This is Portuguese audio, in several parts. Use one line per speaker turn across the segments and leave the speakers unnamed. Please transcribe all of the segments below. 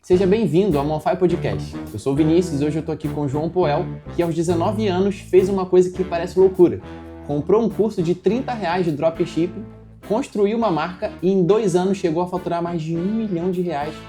Seja bem-vindo ao Monfy Podcast. Eu sou o Vinícius e hoje eu tô aqui com o João Poel, que aos 19 anos fez uma coisa que parece loucura. Comprou um curso de R$30 de dropshipping, construiu uma marca e em 2 anos chegou a faturar mais de R$1 milhão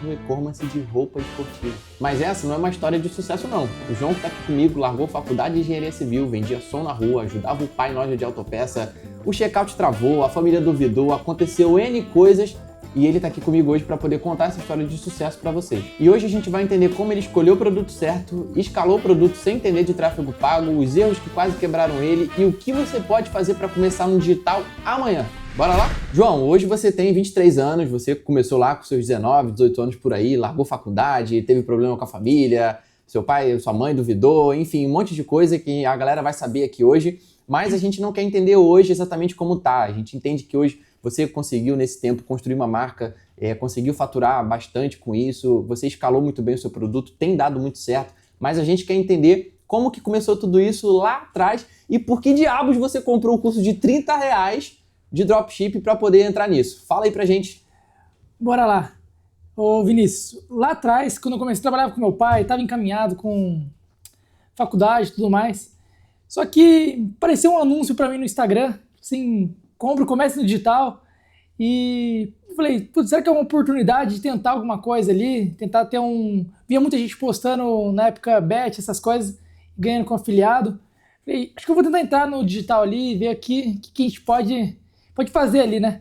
no e-commerce de roupa esportiva. Mas essa não é uma história de sucesso não. O João que tá aqui comigo largou faculdade de engenharia civil, vendia som na rua, ajudava o pai em loja de autopeça, o checkout travou, a família duvidou, aconteceu N coisas. E ele tá aqui comigo hoje para poder contar essa história de sucesso para vocês. E hoje a gente vai entender como ele escolheu o produto certo, escalou o produto sem entender de tráfego pago, os erros que quase quebraram ele e o que você pode fazer para começar no digital amanhã. Bora lá? João, hoje você tem 23 anos, você começou lá com seus 19, 18 anos por aí, largou faculdade, teve problema com a família, seu pai, sua mãe duvidou, enfim, um monte de coisa que a galera vai saber aqui hoje, mas a gente não quer entender hoje exatamente como tá. A gente entende que hoje você conseguiu, nesse tempo, construir uma marca, conseguiu faturar bastante com isso, você escalou muito bem o seu produto, tem dado muito certo, mas a gente quer entender como que começou tudo isso lá atrás e por que diabos você comprou um curso de R$30 de dropship para poder entrar nisso. Fala aí pra gente.
Bora lá. Ô Vinícius, lá atrás, quando eu comecei a trabalhar com meu pai, estava encaminhado com faculdade e tudo mais, só que apareceu um anúncio para mim no Instagram, assim, compra o comércio no digital, e falei, putz, será que é uma oportunidade de tentar alguma coisa ali, tentar ter Via muita gente postando na época bet, essas coisas, ganhando com afiliado. Falei, acho que eu vou tentar entrar no digital ali e ver aqui o que a gente pode fazer ali, né?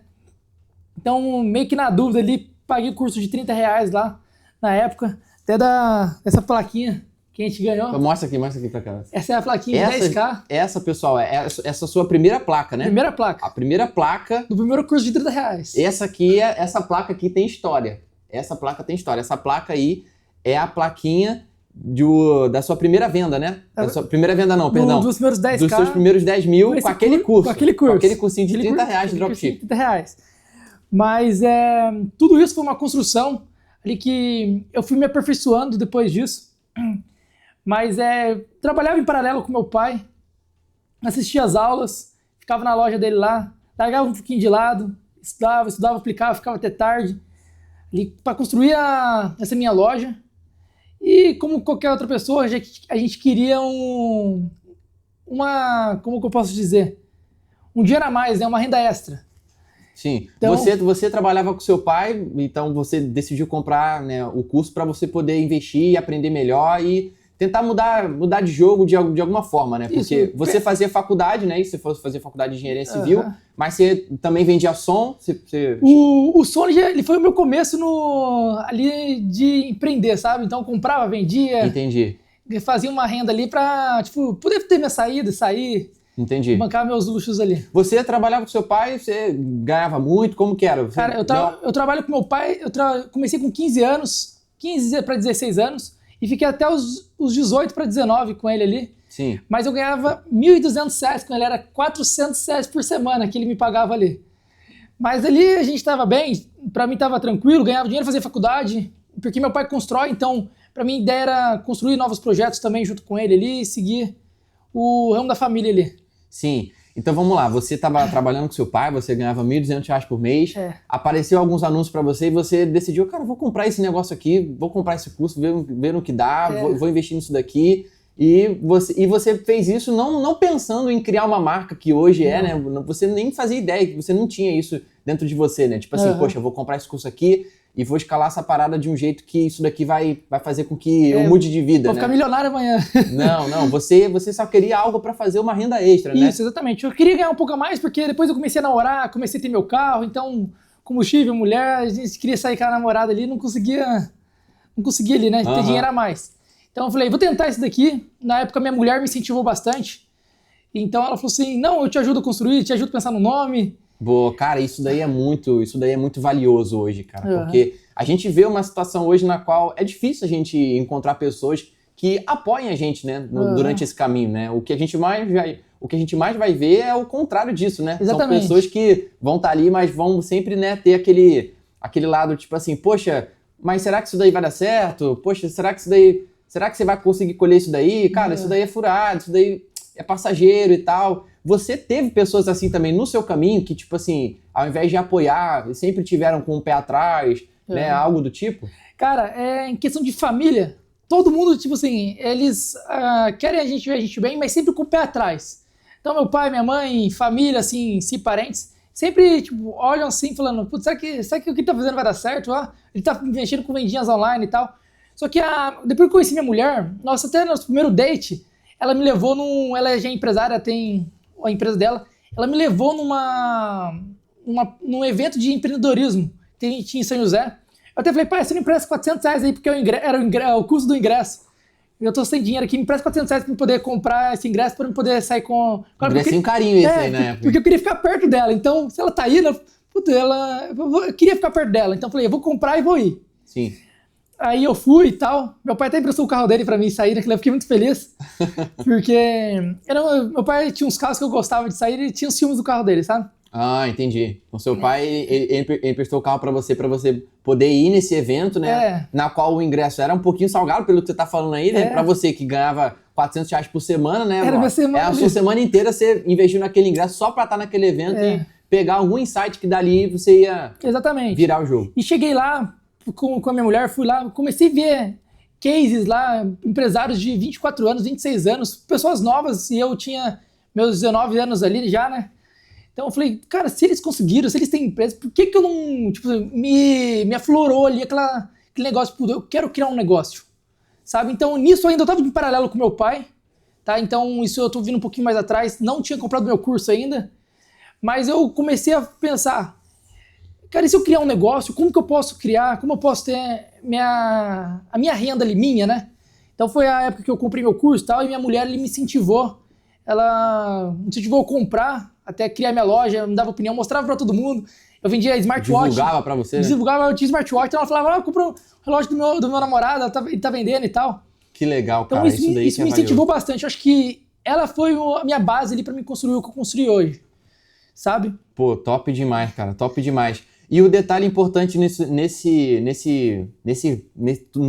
Então, meio que na dúvida ali, paguei o curso de R$30 lá, na época, até dessa plaquinha que a gente ganhou.
Então, mostra aqui pra cá.
Essa é a plaquinha de 10K.
Essa, pessoal, é essa sua primeira placa, né?
Primeira placa.
A primeira placa.
Do primeiro curso de R$30.
Essa placa aqui tem história. Essa placa tem história. Essa placa aí é a plaquinha da sua primeira venda, né? Da sua primeira venda não, perdão.
Dos primeiros 10K.
Dos seus primeiros 10 mil com aquele curso.
Com aquele curso.
Com aquele cursinho de R$30 de dropship.
R$30. Mas tudo isso foi uma construção ali que eu fui me aperfeiçoando depois disso. Mas trabalhava em paralelo com meu pai, assistia às aulas, ficava na loja dele lá, largava um pouquinho de lado, estudava, aplicava, ficava até tarde, para construir essa minha loja. E como qualquer outra pessoa, a gente queria como que eu posso dizer? Um dinheiro a mais, né? Uma renda extra.
Sim,
então,
você trabalhava com seu pai, então você decidiu comprar, né, o curso para você poder investir e aprender melhor e tentar mudar de jogo de alguma forma, né? Porque
isso,
você fazia faculdade, né? E você fosse fazer faculdade de engenharia civil, mas você também vendia som?
O som ele foi o meu começo ali de empreender, sabe? Então comprava, vendia.
Entendi.
Fazia uma renda ali pra, poder ter minha saída, sair.
Entendi.
Bancar meus luxos ali.
Você trabalhava com seu pai, você ganhava muito, como que era?
Cara, eu trabalho com meu pai, comecei com 15 anos, 15 para 16 anos, e fiquei até os 18 para 19 com ele ali.
Sim.
Mas eu ganhava R$1.200 com ele, era R$400 por semana que ele me pagava ali. Mas ali a gente estava bem, para mim estava tranquilo, ganhava dinheiro, fazia faculdade, porque meu pai constrói, então para mim a ideia era construir novos projetos também junto com ele ali e seguir o ramo da família ali.
Sim. Então vamos lá, você estava trabalhando com seu pai, você ganhava R$1.200 por mês, apareceu alguns anúncios para você e você decidiu, cara, vou comprar esse negócio aqui, vou comprar esse curso, ver no que dá, vou investir nisso daqui. E você fez isso não pensando em criar uma marca que hoje né? Você nem fazia ideia, que você não tinha isso dentro de você, né? Tipo assim, poxa, eu vou comprar esse curso aqui e vou escalar essa parada de um jeito que isso daqui vai fazer com que eu mude de vida,
vou ficar milionário amanhã.
Não, você só queria algo para fazer uma renda extra, né?
Isso, exatamente. Eu queria ganhar um pouco a mais, porque depois eu comecei a namorar, comecei a ter meu carro, então combustível, mulher, a gente queria sair com a namorada ali, não conseguia ali, né? Ter dinheiro a mais. Então eu falei, vou tentar isso daqui. Na época minha mulher me incentivou bastante. Então ela falou assim, não, eu te ajudo a construir, te ajudo a pensar no nome.
Boa, cara, isso daí é muito valioso hoje, cara. Porque a gente vê uma situação hoje na qual é difícil a gente encontrar pessoas que apoiem a gente, né, durante esse caminho, né? O que a gente mais vai ver é o contrário disso, né?
Exatamente.
São pessoas que vão estar ali, mas vão sempre, né, ter aquele lado, tipo assim, poxa, mas será que isso daí vai dar certo? Poxa, será que você vai conseguir colher isso daí? Cara, isso daí é furado, isso daí é passageiro e tal. Você teve pessoas assim também no seu caminho que, tipo assim, ao invés de apoiar, sempre tiveram com o pé atrás, né? Algo do tipo?
Cara, em questão de família, todo mundo, tipo assim, eles querem a gente ver a gente bem, mas sempre com o pé atrás. Então, meu pai, minha mãe, família, assim, se parentes, sempre, tipo, olham assim, falando, putz, será que o que ele tá fazendo vai dar certo? Ó, ele tá mexendo com vendinhas online e tal. Só que depois que eu conheci minha mulher, nossa, até no nosso primeiro date, ela me levou ela já é empresária, tem a empresa dela, ela me levou num evento de empreendedorismo que tinha em São José. Eu até falei, pai, você não empresta R$ 400 aí, porque era o custo do ingresso. Eu tô sem dinheiro aqui, me empresta R$ 400 pra eu poder comprar esse ingresso, pra eu poder sair com...
Ingresso em carinho esse aí, né?
Porque eu queria ficar perto dela. Então, se ela tá aí, eu queria ficar perto dela. Então eu falei, eu vou comprar e vou ir.
Sim.
Aí eu fui e tal. Meu pai até emprestou o carro dele pra mim sair, eu fiquei muito feliz. Porque meu pai tinha uns carros que eu gostava de sair e tinha os filmes do carro dele, sabe?
Ah, entendi. O seu pai, ele emprestou o carro pra você poder ir nesse evento, né? Na qual o ingresso era um pouquinho salgado, pelo que você tá falando aí, né? Pra você que ganhava R$ 400 por semana, né?
Era minha semana.
A sua semana inteira você investiu naquele ingresso só pra estar naquele evento e pegar algum insight que dali você ia virar o jogo.
E cheguei lá com a minha mulher, fui lá, comecei a ver cases lá, empresários de 24 anos, 26 anos, pessoas novas, e eu tinha meus 19 anos ali já, né? Então eu falei, cara, se eles conseguiram, se eles têm empresa, por que eu não, tipo, me aflorou ali aquele negócio, eu quero criar um negócio, sabe? Então nisso ainda eu tava em paralelo com meu pai, tá? Então isso eu tô vindo um pouquinho mais atrás, não tinha comprado meu curso ainda, mas eu comecei a pensar, cara, e se eu criar um negócio, como que eu posso criar, como eu posso ter a minha renda ali, minha, né? Então foi a época que eu comprei meu curso e tal, e minha mulher me incentivou, ela me incentivou a comprar, até criar minha loja, me dava opinião, mostrava pra todo mundo. Eu vendia smartwatch.
Divulgava pra você?
Divulgava, eu tinha smartwatch. Então ela falava, comprou um relógio do meu namorado, ele tá vendendo e tal.
Que legal,
então,
cara.
Isso me incentivou bastante. Eu acho que ela foi a minha base ali pra me construir o que eu construí hoje. Sabe?
Pô, top demais, cara. Top demais. E o detalhe importante em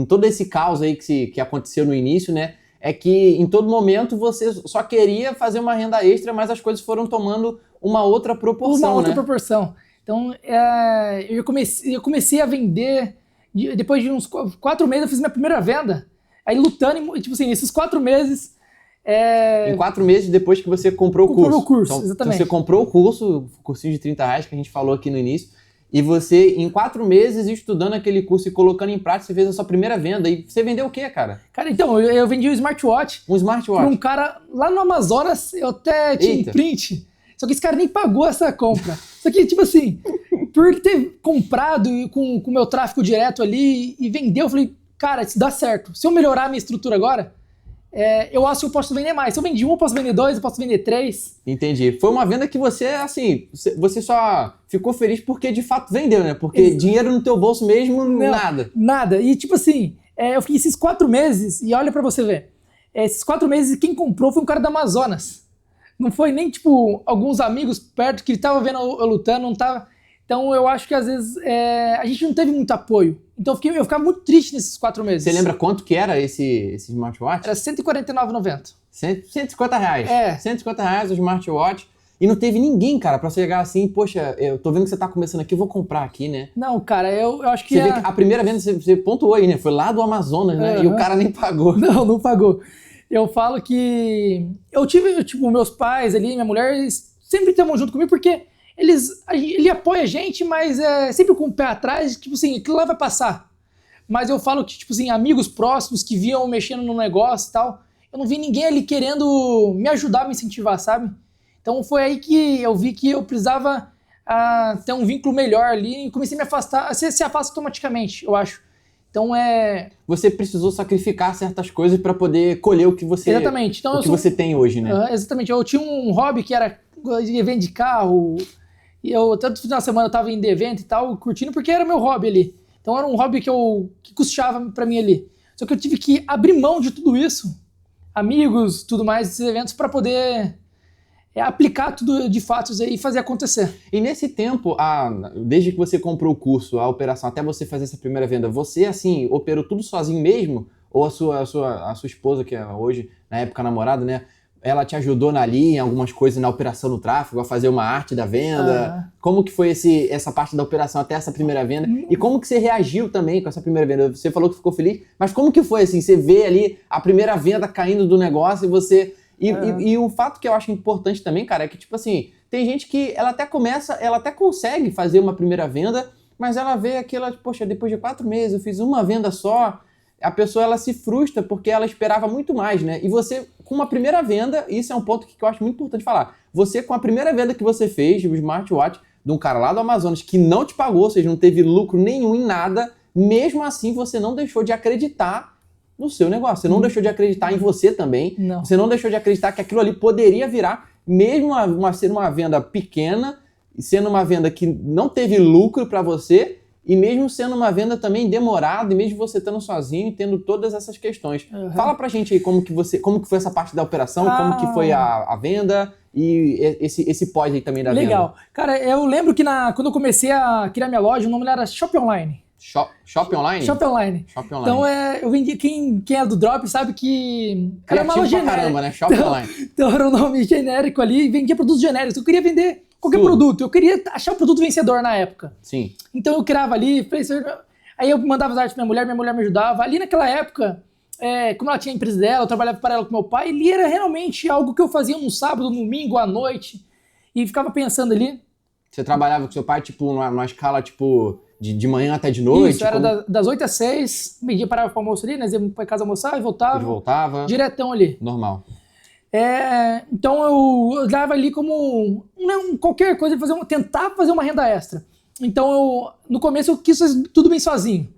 todo esse caos aí que aconteceu no início, né? É que em todo momento você só queria fazer uma renda extra, mas as coisas foram tomando uma outra proporção,
Uma outra proporção. Então, eu comecei a vender, depois de uns 4 meses eu fiz minha primeira venda, aí lutando, tipo assim, esses 4 meses...
Em 4 meses depois que você comprou o curso.
Comprou o curso,
então,
exatamente.
Então você comprou o curso, o cursinho de R$ 30 que a gente falou aqui no início, e você, em 4 meses, estudando aquele curso e colocando em prática, você fez a sua primeira venda. E você vendeu o quê, cara?
Cara, então, eu vendi um smartwatch.
Um smartwatch?
Pra um cara lá no Amazonas, eu até tinha um print. Só que esse cara nem pagou essa compra. Só que, tipo assim, por ele ter comprado com o meu tráfego direto ali e vendeu, eu falei, cara, isso dá certo. Se eu melhorar a minha estrutura agora, eu acho que eu posso vender mais. Se eu vendi um, eu posso vender 2, eu posso vender 3.
Entendi. Foi uma venda que você, assim, você só ficou feliz porque de fato vendeu, né? Porque dinheiro no teu bolso mesmo, nada.
Nada. E tipo assim, eu fiquei esses 4 meses, e olha pra você ver, esses 4 meses quem comprou foi um cara do Amazonas. Não foi nem, tipo, alguns amigos perto que estavam vendo eu lutando, não tava... Então eu acho que às vezes a gente não teve muito apoio. Então eu ficava muito triste nesses 4 meses.
Você lembra quanto que era esse smartwatch?
Era R$149,90.
R$150. R$150 o smartwatch. E não teve ninguém, cara, pra chegar assim, poxa, eu tô vendo que você tá começando aqui, eu vou comprar aqui, né?
Não, cara, eu acho que...
Você vê que a primeira venda você pontuou aí, né? Foi lá do Amazonas, né? E o cara nem pagou.
Não pagou. Eu falo que eu tive, tipo, meus pais ali, minha mulher, eles sempre estavam junto comigo, porque ele apoia a gente, mas sempre com o pé atrás, tipo assim, aquilo lá vai passar. Mas eu falo que, tipo assim, amigos próximos que viam mexendo no negócio e tal, eu não vi ninguém ali querendo me ajudar, me incentivar, sabe? Então foi aí que eu vi que eu precisava ter um vínculo melhor ali e comecei a me afastar. Você se afasta automaticamente, eu acho. Então
Você precisou sacrificar certas coisas para poder colher o que você...
Exatamente. Então,
você tem hoje, né?
Exatamente. Eu tinha um hobby que era de evento de carro. E todo final de semana eu tava indo de evento e tal, curtindo, porque era meu hobby ali. Então era um hobby que custava para mim ali. Só que eu tive que abrir mão de tudo isso, amigos, tudo mais, esses eventos, para poder aplicar tudo de fatos aí e fazer acontecer.
E nesse tempo, desde que você comprou o curso, a operação, até você fazer essa primeira venda, você, assim, operou tudo sozinho mesmo? Ou a sua esposa, que é hoje, na época, namorada, né? ela te ajudou ali em algumas coisas na operação do tráfego, a fazer uma arte da venda? Como que foi essa parte da operação até essa primeira venda? E como que você reagiu também com essa primeira venda? Você falou que ficou feliz, mas como que foi assim? Você vê ali a primeira venda caindo do negócio e você... E um fato que eu acho importante também, cara, é que tipo assim, tem gente que ela até consegue fazer uma primeira venda, mas ela vê aquilo, poxa, depois de 4 meses eu fiz uma venda só. A pessoa ela se frustra porque ela esperava muito mais, né? E você, com uma primeira venda, isso é um ponto que eu acho muito importante falar. Você, com a primeira venda que você fez, o smartwatch, de um cara lá do Amazonas que não te pagou, ou seja, não teve lucro nenhum em nada, mesmo assim você não deixou de acreditar no seu negócio. Você não deixou de acreditar em você também.
Não.
Você não deixou de acreditar que aquilo ali poderia virar, mesmo sendo uma venda pequena, sendo uma venda que não teve lucro para você, e mesmo sendo uma venda também demorada, e mesmo você estando sozinho e tendo todas essas questões. Fala pra gente aí como que foi essa parte da operação, como que foi a venda e esse pós aí também da venda.
Legal. Cara, eu lembro que quando eu comecei a criar minha loja, o nome era Shop Online.
Shop Online?
Shop Online.
Shop Online.
Então, eu vendi, quem é do Drop sabe que era uma loja
genérica. Caramba, né? Shop Online.
Então era um nome genérico ali e vendia produtos genéricos. Eu queria vender qualquer produto. Eu queria achar o produto vencedor na época.
Sim.
Então eu criava ali, aí eu mandava as artes pra minha mulher me ajudava. Ali naquela época, como ela tinha a empresa dela, eu trabalhava para ela com meu pai, ali era realmente algo que eu fazia no sábado, no domingo, à noite, e ficava pensando ali.
Você trabalhava com seu pai, tipo, numa escala, tipo, de manhã até de noite?
Isso, era das 8 às 6, meio-dia parava pro almoço ali, nós íamos pra casa almoçar e voltava.
Voltava.
Diretão ali.
Normal.
Então eu dava ali como qualquer coisa, tentar fazer uma renda extra. Então no começo eu quis fazer tudo bem sozinho.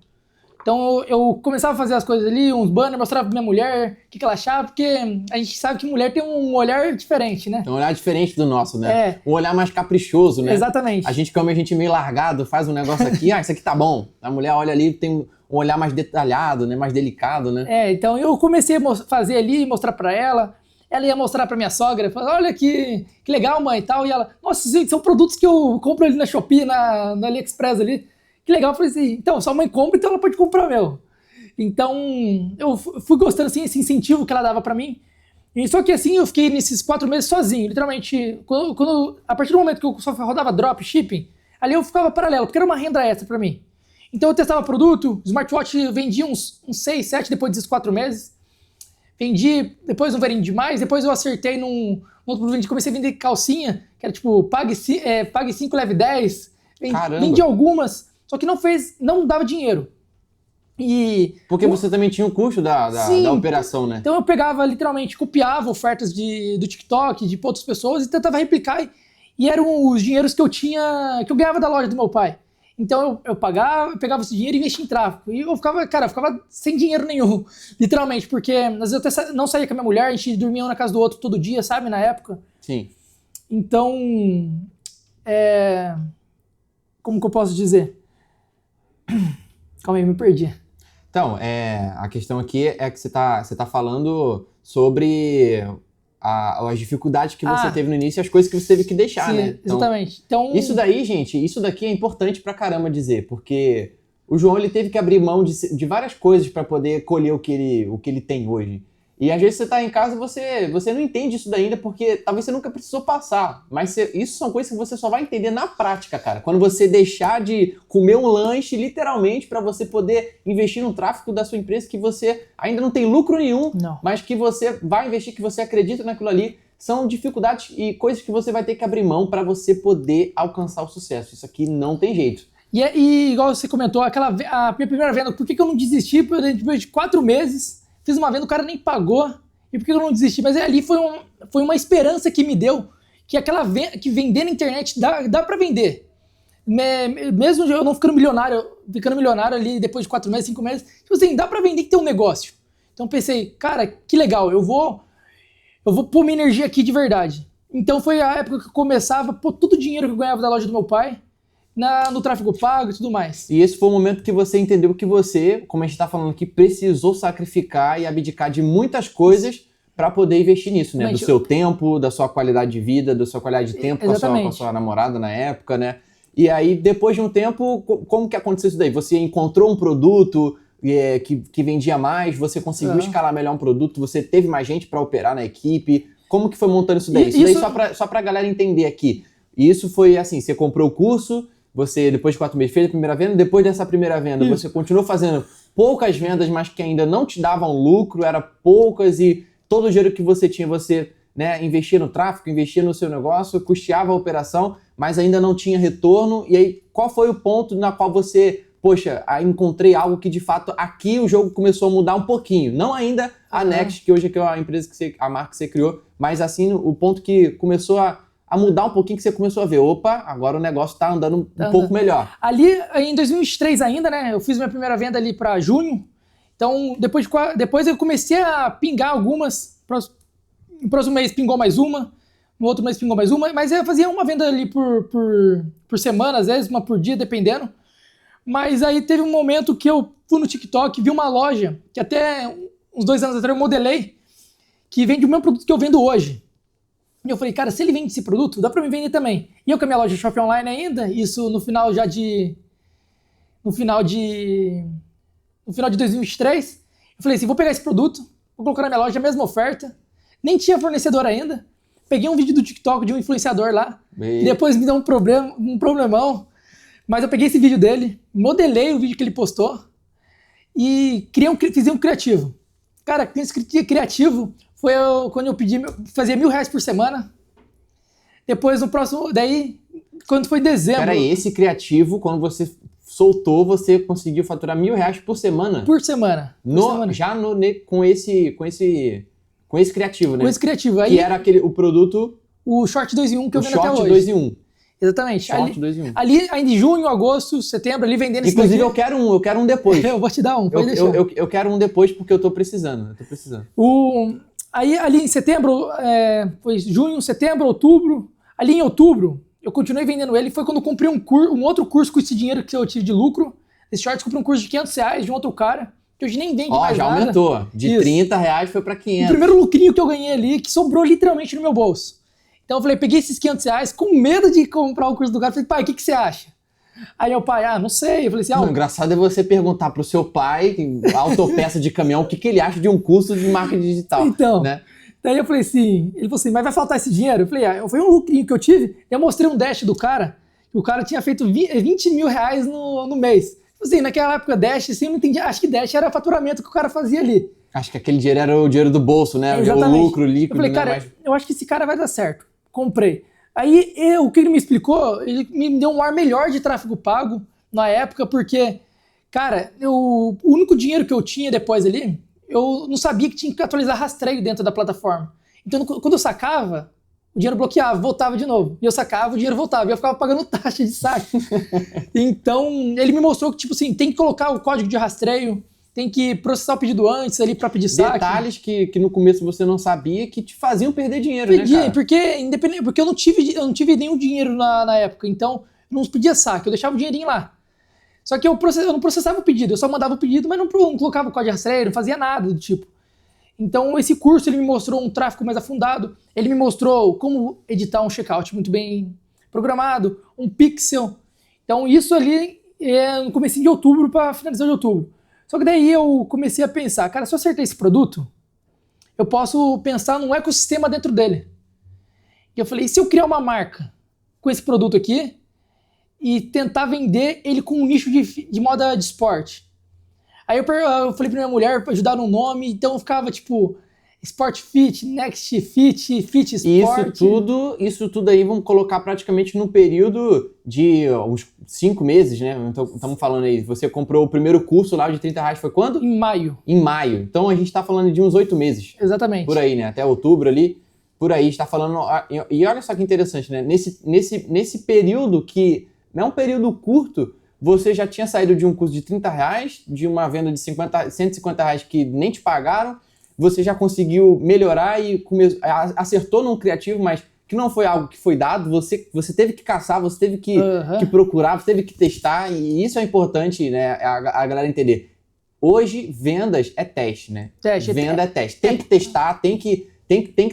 Então eu começava a fazer as coisas ali, uns banners, mostrava pra minha mulher o que ela achava, porque a gente sabe que mulher tem um olhar diferente, né?
Tem um olhar diferente do nosso, né? Um olhar mais caprichoso, né?
Exatamente.
A gente, como a gente meio largado, faz um negócio aqui, isso aqui tá bom. A mulher olha ali, tem um olhar mais detalhado, né? Mais delicado, né?
Então eu comecei a fazer ali, mostrar pra ela. Ela ia mostrar pra minha sogra, falava, olha que legal, mãe, e tal. E ela, nossa, são produtos que eu compro ali na Shopee, no AliExpress ali. Que legal. Eu falei assim, então, sua mãe compra, então ela pode comprar meu. Então, eu fui gostando, assim, esse incentivo que ela dava pra mim. E só que, assim, eu fiquei nesses 4 meses sozinho. Literalmente, a partir do momento que eu só rodava dropshipping, ali eu ficava paralelo, porque era uma renda extra pra mim. Então, eu testava produto, smartwatch vendia uns 6, 7 depois desses 4 meses. Vendi, depois não vendi mais, depois eu acertei num outro produto, comecei a vender calcinha, que era tipo, pague 5, leve 10. Vendi algumas, só que não dava dinheiro.
Porque você também tinha o custo da operação, né?
Então eu pegava, literalmente, copiava ofertas do TikTok, de outras pessoas e tentava replicar. E eram os dinheiros que eu ganhava da loja do meu pai. Então eu pegava esse dinheiro e investia em tráfego. E eu ficava sem dinheiro nenhum, literalmente, porque às vezes eu até não saía com a minha mulher, a gente dormia um na casa do outro todo dia, sabe, na época.
Sim.
Então, como que eu posso dizer? Calma aí, me perdi.
Então, a questão aqui é que você tá falando sobre as dificuldades que você teve no início e as coisas que você teve que deixar,
sim,
né? Então,
exatamente. Então,
isso daí, gente, isso daqui é importante pra caramba dizer, porque o João, ele teve que abrir mão de várias coisas pra poder colher o que ele tem hoje. E às vezes você tá em casa e você não entende isso ainda porque talvez você nunca precisou passar. Mas isso são coisas que você só vai entender na prática, cara. Quando você deixar de comer um lanche, literalmente, para você poder investir no tráfego da sua empresa que você ainda não tem lucro nenhum, mas que você vai investir, que você acredita naquilo ali. São dificuldades e coisas que você vai ter que abrir mão para você poder alcançar o sucesso. Isso aqui não tem jeito.
E igual você comentou, a minha primeira venda, por que eu não desisti? Depois de 4 meses... Fiz uma venda, o cara nem pagou. E por que eu não desisti? Mas ali foi uma esperança que me deu que vender na internet dá pra vender. Mesmo eu não ficando milionário ali depois de 4 meses, 5 meses, tipo assim, dá pra vender que tem um negócio. Então pensei, cara, que legal, eu vou pôr minha energia aqui de verdade. Então foi a época que eu começava a pôr todo o dinheiro que eu ganhava da loja do meu pai no tráfego pago e tudo mais.
E esse foi o momento que você entendeu que você, como a gente está falando aqui, precisou sacrificar e abdicar de muitas coisas para poder investir nisso, né? Do seu tempo, da sua qualidade de vida, da sua qualidade de tempo com a sua namorada na época, né? E aí, depois de um tempo, como que aconteceu isso daí? Você encontrou um produto que vendia mais, você conseguiu escalar melhor um produto, você teve mais gente para operar na equipe. Como que foi montando isso daí? Isso daí só pra galera entender aqui. Isso foi assim, você comprou o curso, você depois de 4 meses fez a primeira venda, depois dessa primeira venda você continuou fazendo poucas vendas, mas que ainda não te davam lucro, era poucas e todo o dinheiro que você tinha, você, né, investia no tráfego, investia no seu negócio, custeava a operação, mas ainda não tinha retorno. E aí, qual foi o ponto na qual você, poxa, encontrei algo que de fato aqui o jogo começou a mudar um pouquinho? Não ainda a Next, que hoje é a empresa a marca que você criou, mas assim, o ponto que começou a mudar um pouquinho, que você começou a ver, opa, agora o negócio tá andando um pouco melhor.
Ali, em 2023 ainda, né, eu fiz minha primeira venda ali para junho, então depois eu comecei a pingar algumas, no próximo mês pingou mais uma, no outro mês pingou mais uma, mas eu fazia uma venda ali por semana, às vezes uma por dia, dependendo. Mas aí teve um momento que eu fui no TikTok, vi uma loja, que até uns 2 anos atrás eu modelei, que vende o mesmo produto que eu vendo hoje. E eu falei, cara, se ele vende esse produto, dá pra mim vender também. E eu com a minha loja Shop Online ainda, isso no final de 2023, eu falei assim, vou pegar esse produto, vou colocar na minha loja a mesma oferta, nem tinha fornecedor ainda, peguei um vídeo do TikTok de um influenciador lá, depois me deu um problemão, mas eu peguei esse vídeo dele, modelei o vídeo que ele postou e fiz um criativo. Cara, esse criativo foi quando eu fazia R$1.000 por semana. Depois no próximo, daí, quando foi dezembro...
Peraí, esse criativo, quando você soltou, você conseguiu faturar R$1.000 por semana?
Por semana.
Já com esse criativo, né?
Com esse criativo. Aí,
que era o produto...
O Short 2 em 1 que eu vendo até hoje.
Short 2 em 1.
Exatamente.
Short 2 em 1.
Ali, ainda em junho, agosto, setembro, ali vendendo esse
Inclusive, eu quero um depois.
Eu vou te dar um, pode deixar.
Eu quero um depois porque eu tô precisando.
Aí, ali em setembro, foi junho, setembro, outubro. Ali em outubro, eu continuei vendendo ele. Foi quando eu comprei um outro curso com esse dinheiro que eu tive de lucro. Esse short, comprei um curso de R$500 de um outro cara, que hoje nem vende mais
já
nada.
aumentou. De R$30 foi pra 500.
O primeiro lucrinho que eu ganhei ali, que sobrou literalmente no meu bolso. Então eu falei, peguei esses R$500 com medo de comprar o curso do cara. Falei, pai, o que você acha? Aí meu pai, não sei. Eu falei assim,
o engraçado é você perguntar pro seu pai, autopeça de caminhão, o que ele acha de um curso de marketing digital.
Então,
né?
Daí eu falei assim, ele falou assim, mas vai faltar esse dinheiro? Eu falei, foi um lucrinho que eu tive. Eu mostrei um dash do cara, que o cara tinha feito R$20.000 no mês. Assim, naquela época, dash, assim, eu não entendi. Acho que dash era faturamento que o cara fazia ali.
Acho que aquele dinheiro era o dinheiro do bolso, né?
Exatamente.
O lucro líquido.
Eu falei, cara, eu acho que esse cara vai dar certo. Comprei. Aí, o que ele me explicou, ele me deu um ar melhor de tráfego pago na época, porque, cara, o único dinheiro que eu tinha depois ali, eu não sabia que tinha que atualizar rastreio dentro da plataforma. Então, quando eu sacava, o dinheiro bloqueava, voltava de novo. E eu sacava, o dinheiro voltava. E eu ficava pagando taxa de saque. Então, ele me mostrou que, tipo assim, tem que colocar o código de rastreio, tem que processar o pedido antes ali para pedir saque.
Detalhes que no começo você não sabia que te faziam perder dinheiro, né, cara?
Porque eu não tive nenhum dinheiro na época, então não pedia saque, eu deixava o dinheirinho lá. Só que eu não processava o pedido, eu só mandava o pedido, mas não colocava o código de rastreio, não fazia nada do tipo. Então esse curso ele me mostrou um tráfego mais afundado, ele me mostrou como editar um checkout muito bem programado, um pixel. Então isso ali no comecinho de outubro para finalizar de outubro. Só que daí eu comecei a pensar, cara, se eu acertar esse produto, eu posso pensar num ecossistema dentro dele. E eu falei, e se eu criar uma marca com esse produto aqui e tentar vender ele com um nicho de moda de esporte? Aí eu falei pra minha mulher pra ajudar no nome, então eu ficava tipo Sport Fit, Next Fit, Fit Sport.
Isso tudo aí vamos colocar praticamente num período de uns 5 meses, né? Então estamos falando aí, você comprou o primeiro curso lá de R$30, foi quando?
Em maio.
Em maio. Então a gente tá falando de uns 8 meses.
Exatamente.
Por aí, né? Até outubro ali, por aí está falando. E olha só que interessante, né? Nesse período que não é um período curto, você já tinha saído de um curso de R$30, de uma venda de R$150 que nem te pagaram, você já conseguiu melhorar e acertou num criativo, mas que não foi algo que foi dado, você teve que caçar, você teve que procurar, você teve que testar, e isso é importante, né, a galera entender. Hoje, vendas é teste, né? Venda é teste. Tem que testar, tem que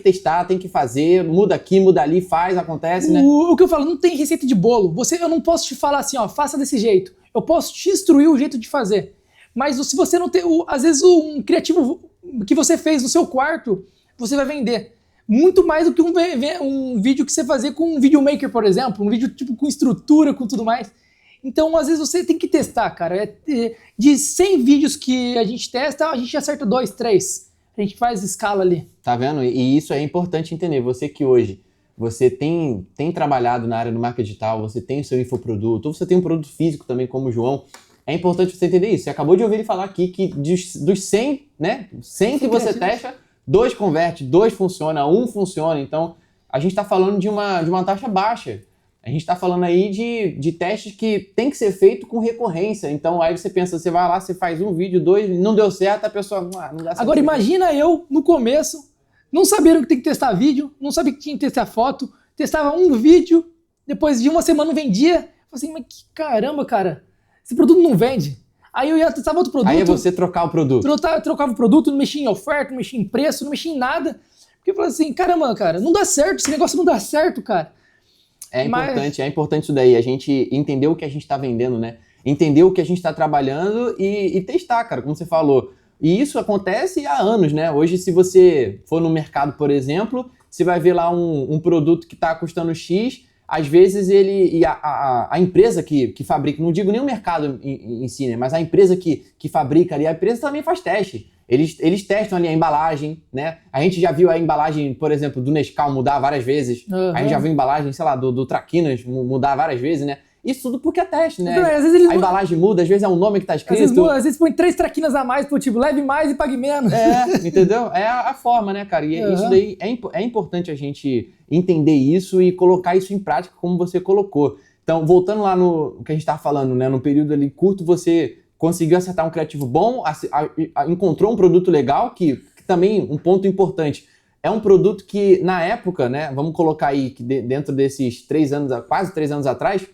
testar, tem que fazer, muda aqui, muda ali, faz, acontece, né?
O que eu falo, não tem receita de bolo. Eu não posso te falar assim, ó, faça desse jeito. Eu posso te instruir o jeito de fazer. Mas se você não tem, às vezes um criativo que você fez no seu quarto, você vai vender. muito mais do que um vídeo que você fazer com um videomaker, por exemplo, um vídeo tipo com estrutura, com tudo mais. Então, às vezes você tem que testar, cara. De 100 vídeos que a gente testa, a gente acerta 2, 3. A gente faz escala ali.
Tá vendo? E isso é importante entender. Você que hoje, você tem trabalhado na área do marketing digital, você tem o seu infoproduto, ou você tem um produto físico também, como o João, é importante você entender isso. Você acabou de ouvir ele falar aqui que dos 100, né? 100 que você testa, 2 converte, 2 funciona, 1 funciona. Então, a gente está falando de uma taxa baixa. A gente está falando aí de testes que tem que ser feito com recorrência. Então, aí você pensa, você vai lá, você faz um vídeo, 2, não deu certo, a pessoa, não dá certo.
Agora, imagina eu, no começo, não sabendo que tem que testar vídeo, não sabia que tinha que testar foto, testava um vídeo, depois de uma semana não vendia. Falei assim, mas que caramba, cara, esse produto não vende. Aí eu ia testar outro produto.
Aí é você trocar o produto.
Trocava o produto, não mexia em oferta, não mexia em preço, não mexia em nada. Porque eu falei assim, caramba, cara, não dá certo, esse negócio não dá certo, cara.
É importante isso daí, a gente entender o que a gente está vendendo, né? Entender o que a gente está trabalhando e testar, cara, como você falou. E isso acontece há anos, né? Hoje, se você for no mercado, por exemplo, você vai ver lá um produto que está custando X, às vezes a empresa que fabrica, não digo nem o mercado em si, né? Mas a empresa que fabrica ali, a empresa também faz teste. Eles testam ali a embalagem, né? A gente já viu a embalagem, por exemplo, do Nescau mudar várias vezes.
Uhum.
A gente já viu a embalagem, sei lá, do Traquinas mudar várias vezes, né? Isso tudo porque é teste, né?
Então, às vezes
a embalagem muda, às vezes é um nome que tá escrito.
Às vezes põe 3 traquinas a mais, tipo, leve mais e pague menos.
Entendeu? É a forma, né, cara? E isso daí é importante a gente entender isso e colocar isso em prática como você colocou. Então, voltando lá no que a gente tava falando, né? No período ali curto, você conseguiu acertar um criativo bom, encontrou um produto legal, que também, um ponto importante, é um produto que, na época, né, vamos colocar aí, que dentro desses 3 anos, quase 3 anos atrás,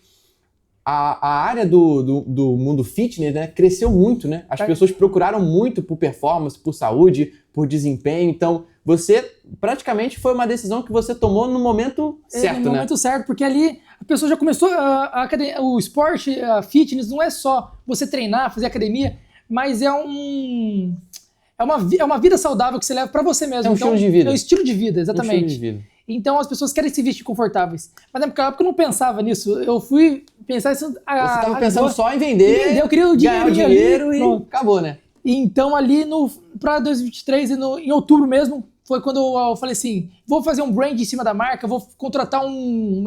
a área do mundo fitness, né, cresceu muito, né? As pessoas procuraram muito por performance, por saúde, por desempenho. Então, você praticamente foi uma decisão que você tomou no momento certo, né?
No momento certo, porque ali a pessoa já começou o esporte, a fitness, não é só você treinar, fazer academia, mas é uma vida saudável que você leva pra você mesmo.
É um estilo de vida.
É um estilo de vida, exatamente.
Um estilo de vida.
Então as pessoas querem se vestir confortáveis. Mas naquela época eu não pensava nisso. Eu fui pensar isso.
Você estava pensando só em vender,
eu queria
ganhar o dinheiro
ali,
e acabou, né?
Então ali para 2023, em outubro mesmo, foi quando eu falei assim, vou fazer um brand em cima da marca, vou contratar um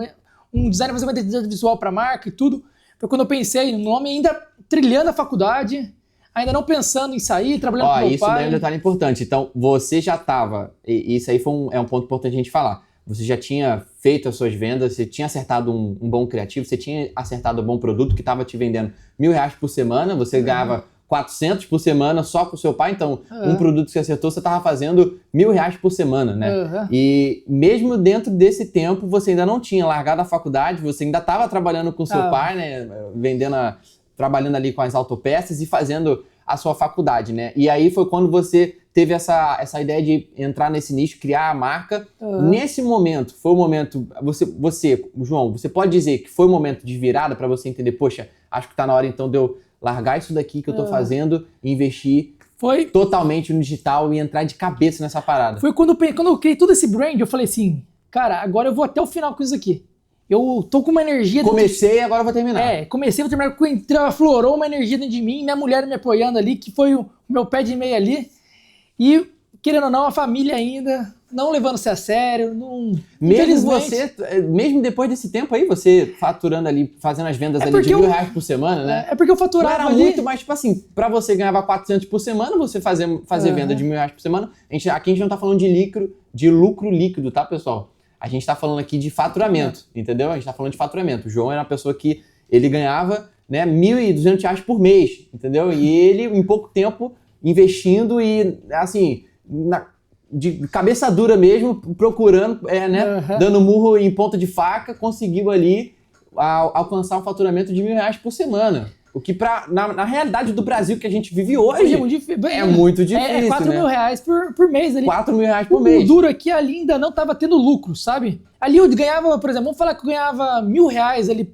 designer, fazer uma identidade visual para a marca e tudo. Foi quando eu pensei no nome, ainda trilhando a faculdade, ainda não pensando em sair, trabalhando com meu pai.
Isso daí é um detalhe importante. Então, você já estava, e isso aí é um ponto importante a gente falar, você já tinha feito as suas vendas, você tinha acertado um bom criativo, você tinha acertado um bom produto que estava te vendendo R$1.000 por semana, você ganhava 400 por semana só com o seu pai, então um produto que você acertou, você estava fazendo R$1.000 por semana, né? E mesmo dentro desse tempo, você ainda não tinha largado a faculdade, você ainda estava trabalhando com o seu pai, né? Trabalhando ali com as autopeças e fazendo a sua faculdade, né? E aí foi quando você teve essa ideia de entrar nesse nicho, criar a marca. Nesse momento, foi o momento... Você, João, você pode dizer que foi o momento de virada para você entender, poxa, acho que tá na hora então de eu largar isso daqui que eu tô fazendo e investir totalmente no digital e entrar de cabeça nessa parada.
Foi quando eu criei todo esse brand, eu falei assim, cara, agora eu vou até o final com isso aqui. Eu tô com uma energia...
Comecei e agora eu vou terminar.
Comecei, vou terminar, aflorou uma energia dentro de mim, minha mulher me apoiando ali, que foi o meu pé de meia ali. E, querendo ou não, a família ainda não levando-se a sério, não...
Mesmo depois desse tempo aí, você faturando ali, fazendo as vendas ali de R$1.000 por semana, né?
É porque eu faturava
não era muito, mas tipo assim, pra você ganhava 400 por semana, você fazer venda de R$1.000 por semana, aqui a gente não tá falando de lucro líquido, tá, pessoal? A gente tá falando aqui de faturamento, entendeu? A gente tá falando de faturamento. O João era uma pessoa que ele ganhava, né, R$1.200 por mês, entendeu? E ele, em pouco tempo, investindo e, assim, de cabeça dura mesmo, procurando, dando murro em ponta de faca, conseguiu ali alcançar um faturamento de R$1.000 por semana. O que na realidade do Brasil que a gente vive hoje é muito difícil,
é R$4.000 por mês ali.
R$4.000 por mês.
O duro aqui ali ainda não tava tendo lucro, sabe? Ali eu ganhava, por exemplo, vamos falar que eu ganhava R$1.000 ali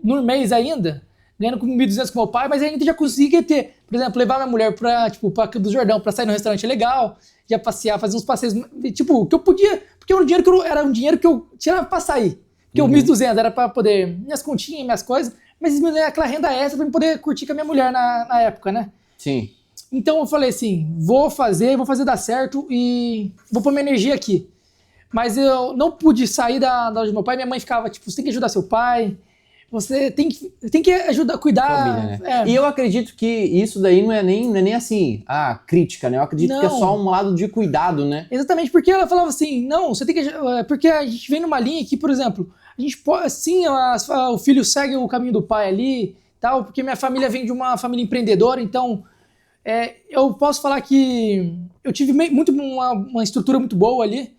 no mês ainda, ganhando com 1.200 com meu pai, mas ainda já conseguia ter, por exemplo, levar minha mulher pra Campos do Jordão, pra sair num restaurante legal, já passear, fazer uns passeios, tipo, que eu podia, porque era um dinheiro que eu tirava pra sair. Porque o 1.200 era pra poder, minhas continhas, minhas coisas, mas me deu aquela renda extra pra eu poder curtir com a minha mulher na época, né?
Sim.
Então eu falei assim, vou fazer dar certo e vou pôr minha energia aqui. Mas eu não pude sair da loja do meu pai, minha mãe ficava, tipo, você tem que ajudar seu pai, você tem que ajudar, cuidar.
Família, né? E eu acredito que isso daí não é nem assim, crítica, né? Eu acredito que é só um lado de cuidado, né?
Exatamente, porque ela falava assim, não, você tem que... Porque a gente vem numa linha que, por exemplo, a gente pode, sim, o filho segue o caminho do pai ali, tal, porque minha família vem de uma família empreendedora, então eu posso falar que eu tive uma estrutura muito boa ali,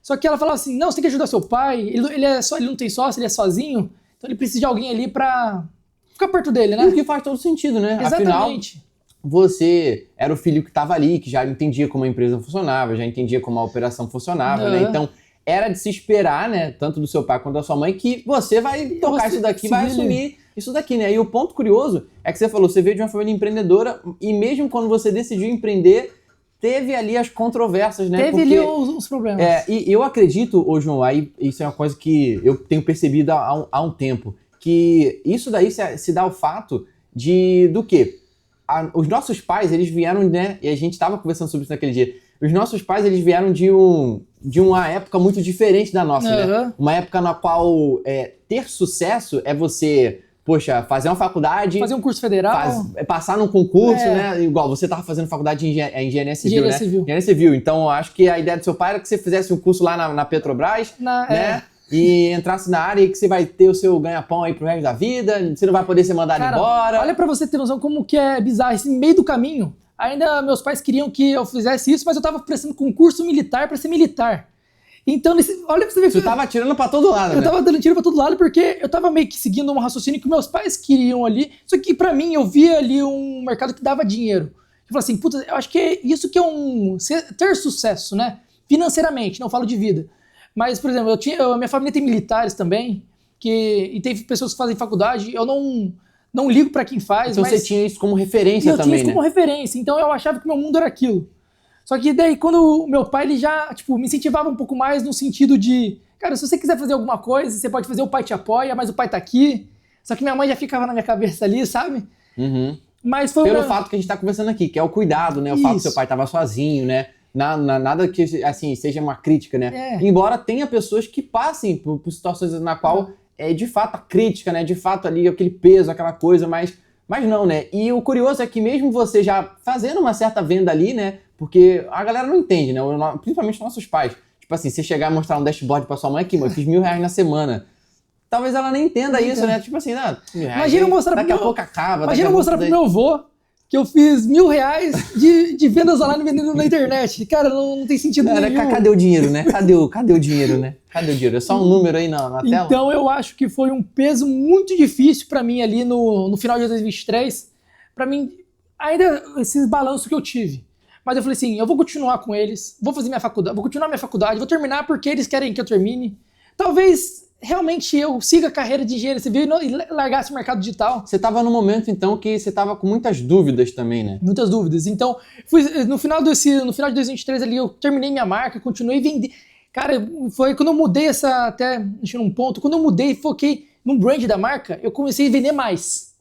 só que ela falava assim, não, você tem que ajudar seu pai, ele não tem sócio, ele é sozinho, então ele precisa de alguém ali pra ficar perto dele, né?
O que faz todo sentido, né?
Exatamente.
Afinal, você era o filho que estava ali, que já entendia como a empresa funcionava, já entendia como a operação funcionava, né? Então, era de se esperar, né, tanto do seu pai quanto da sua mãe, que você vai tocar isso daqui, vai assumir isso daqui, né? E o ponto curioso é que você falou, você veio de uma família empreendedora e mesmo quando você decidiu empreender, teve ali as controvérsias, né?
Teve ali os problemas.
E eu acredito, ô João, aí isso é uma coisa que eu tenho percebido há um tempo, que isso daí se dá ao fato do quê? Os nossos pais, eles vieram, né? E a gente estava conversando sobre isso naquele dia. Os nossos pais, eles vieram de uma época muito diferente da nossa, né? Uma época na qual ter sucesso é você, poxa, fazer uma faculdade...
Fazer um curso federal.
Passar num concurso, né? Igual, você estava fazendo faculdade de engenharia civil, né? Engenharia civil. Então, eu acho que a ideia do seu pai era que você fizesse um curso lá na Petrobras, né? E entrasse na área e que você vai ter o seu ganha-pão aí pro resto da vida, você não vai poder ser mandado embora.
Olha pra você ter noção como que é bizarro. Esse meio do caminho, ainda meus pais queriam que eu fizesse isso, mas eu tava prestando concurso militar pra ser militar. Então, olha pra você ver que...
Você tava tirando pra todo lado, né?
Eu tava dando tiro pra todo lado porque eu tava meio que seguindo um raciocínio que meus pais queriam ali, só que pra mim eu via ali um mercado que dava dinheiro. Eu falei assim, puta, eu acho que é isso que é ter sucesso, né? Financeiramente, não falo de vida. Mas, por exemplo, minha família tem militares também, e tem pessoas que fazem faculdade, eu não ligo pra quem faz.
Então você tinha isso como referência também, né?
Eu tinha isso como referência, então eu achava que meu mundo era aquilo. Só que daí, quando o meu pai, ele já, tipo, me incentivava um pouco mais no sentido de, cara, se você quiser fazer alguma coisa, você pode fazer, o pai te apoia, mas o pai tá aqui. Só que minha mãe já ficava na minha cabeça ali, sabe?
Uhum.
Mas foi
Pelo fato que a gente tá conversando aqui, que é o cuidado, né? O fato que seu pai tava sozinho, né? Nada que, assim, seja uma crítica, né? Embora tenha pessoas que passem por situações na qual de fato a crítica, né? De fato ali aquele peso, aquela coisa, mas não, né? E o curioso é que mesmo você já fazendo uma certa venda ali, né? Porque a galera não entende, né? Principalmente nossos pais. Tipo assim, você chegar e mostrar um dashboard pra sua mãe aqui, eu fiz R$1.000 na semana. Talvez ela nem entenda isso, né? Tipo assim,
imagina mostrar
daqui a pouco acaba.
Imagina mostrar pro meu avô que eu fiz R$1.000 de vendas online vendendo na internet. Cara, não tem sentido nenhum.
Cadê o dinheiro, né? Cadê o dinheiro, né? Cadê o dinheiro? É só um número aí na tela?
Então eu acho que foi um peso muito difícil pra mim ali no final de 2023. Pra mim, ainda esses balanços que eu tive. Mas eu falei assim, eu vou continuar com eles, vou fazer minha faculdade, vou continuar minha faculdade, vou terminar porque eles querem que eu termine. Talvez realmente eu siga a carreira de engenheiro civil e largasse o mercado digital.
Você estava no momento, então, que você estava com muitas dúvidas também, né?
Muitas dúvidas. Então, no final de 2023 ali, eu terminei minha marca, continuei vendendo. Cara, foi quando eu mudei até deixando um ponto, quando eu mudei e foquei no brand da marca, eu comecei a vender mais.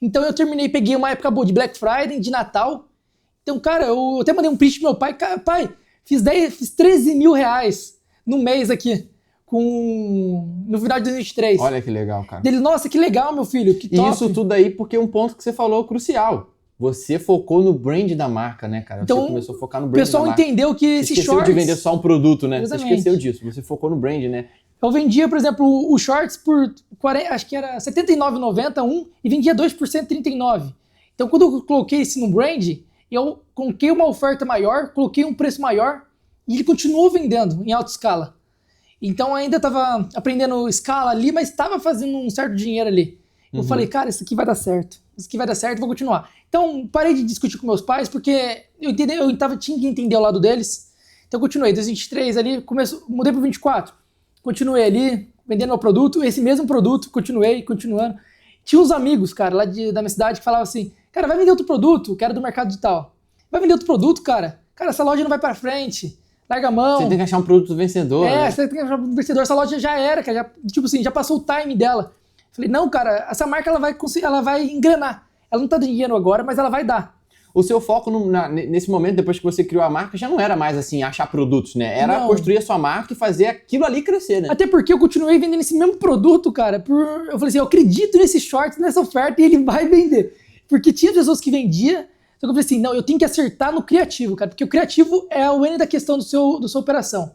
Então eu peguei uma época boa de Black Friday, de Natal. Então, cara, eu até mandei um print pro meu pai. Cara, pai, fiz 13 mil reais no mês aqui, no final de 2023.
Olha que legal, cara.
Dele, nossa, que legal, meu filho, que top.
E isso tudo aí porque um ponto que você falou crucial. Você focou no brand da marca, né, cara?
Então,
você começou a focar no brand da marca.
O pessoal entendeu que esse shorts...
Você esqueceu de vender só um produto, né?
Exatamente.
Você esqueceu disso. Você focou no brand, né?
Eu vendia, por exemplo, o shorts por, acho que era R$ 79,90 e vendia 2 por R$ 139. Então, quando eu coloquei isso no brand, eu coloquei uma oferta maior, coloquei um preço maior e ele continuou vendendo em alta escala. Então, ainda estava aprendendo escala ali, mas estava fazendo um certo dinheiro ali. Eu falei, cara, isso aqui vai dar certo. Isso aqui vai dar certo, vou continuar. Então, parei de discutir com meus pais, porque tinha que entender o lado deles. Então, continuei. 2023 ali, mudei para 24. Continuei ali, vendendo meu produto, esse mesmo produto, continuando. Tinha uns amigos, cara, lá da minha cidade que falavam assim, cara, vai vender outro produto, que era do mercado digital. Vai vender outro produto, cara? Cara, essa loja não vai pra frente. Larga a mão.
Você tem que achar um produto vencedor, né?
Você tem que achar um vencedor. Essa loja já era, cara. Tipo assim, já passou o time dela. Falei, não, cara, essa marca ela vai engrenar. Ela não tá dando dinheiro agora, mas ela vai dar.
O seu foco nesse momento, depois que você criou a marca, já não era mais assim, achar produtos, né? Era construir a sua marca e fazer aquilo ali crescer, né?
Até porque eu continuei vendendo esse mesmo produto, cara. Eu falei assim, eu acredito nesse short, nessa oferta, e ele vai vender. Porque tinha pessoas que vendiam, só que eu falei assim, não, eu tenho que acertar no criativo, cara. Porque o criativo é o N da questão da sua operação.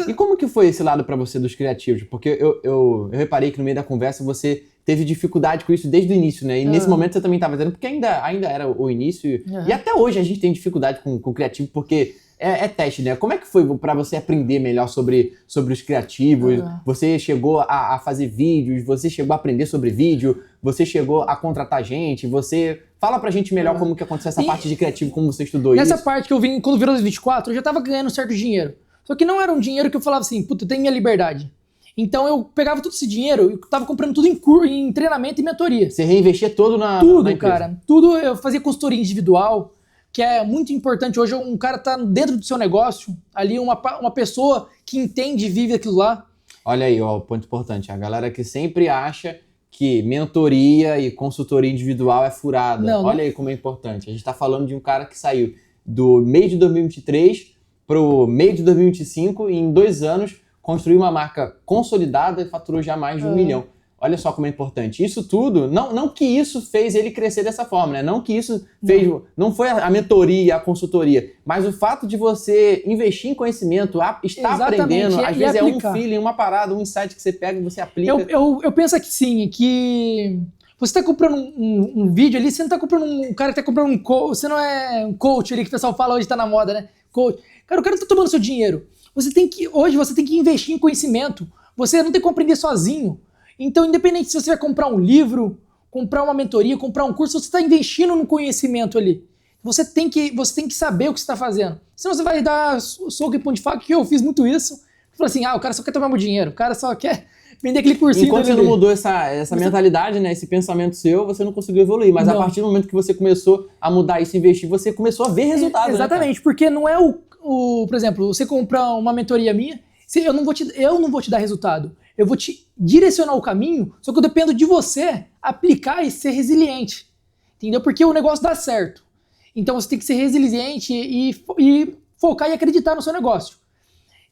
E como que foi esse lado pra você dos criativos? Porque eu reparei que no meio da conversa você teve dificuldade com isso desde o início, né? E nesse momento você também estava dizendo, porque ainda era o início. E até hoje a gente tem dificuldade com criativo, porque é teste, né? Como é que foi pra você aprender melhor sobre os criativos? Você chegou a fazer vídeos, você chegou a aprender sobre vídeo, você chegou a contratar gente, você... Fala pra gente melhor como que aconteceu essa parte de criativo, como você estudou isso.
Nessa parte que eu vim, quando virou 2024, eu já tava ganhando um certo dinheiro. Só que não era um dinheiro que eu falava assim, puta, eu tenho minha liberdade. Então eu pegava todo esse dinheiro e tava comprando tudo em treinamento e mentoria.
Você reinvestia todo na
empresa? Cara. Tudo. Eu fazia consultoria individual, que é muito importante. Hoje um cara tá dentro do seu negócio, ali uma pessoa que entende e vive aquilo lá.
Olha aí, ó, o ponto importante. A galera que sempre acha que mentoria e consultoria individual é furada. Olha aí como é importante. A gente tá falando de um cara que saiu do meio de 2023 pro meio de 2025 e em 2 anos construiu uma marca consolidada e faturou já mais de 1 milhão. Olha só como é importante. Isso tudo, não que isso fez ele crescer dessa forma, né? Não que isso fez, não foi a mentoria, a consultoria, mas o fato de você investir em conhecimento, estar aprendendo, às vezes é um feeling, uma parada, um insight que você pega e você aplica.
Eu penso que sim, que você está comprando um vídeo ali, você não está comprando um cara que está comprando um coach, você não é um coach ali que o pessoal fala hoje está na moda, né? Coach. Cara, o cara não está tomando seu dinheiro. Hoje você tem que investir em conhecimento. Você não tem como aprender sozinho. Então, independente se você vai comprar um livro, comprar uma mentoria, comprar um curso, você está investindo no conhecimento ali. Você tem que saber o que você está fazendo. Senão você vai dar soco e pão de faca, que eu fiz muito isso. Fala assim, o cara só quer tomar meu dinheiro, o cara só quer vender aquele cursinho.
Enquanto você não mudou essa mentalidade, né, esse pensamento seu, você não conseguiu evoluir. Mas a partir do momento que você começou a mudar isso, investir, você começou a ver resultados.
Exatamente,
né,
porque não é por exemplo, você comprar uma mentoria minha, eu não vou te dar resultado. Eu vou te direcionar o caminho, só que eu dependo de você aplicar e ser resiliente. Entendeu? Porque o negócio dá certo. Então você tem que ser resiliente e focar e acreditar no seu negócio.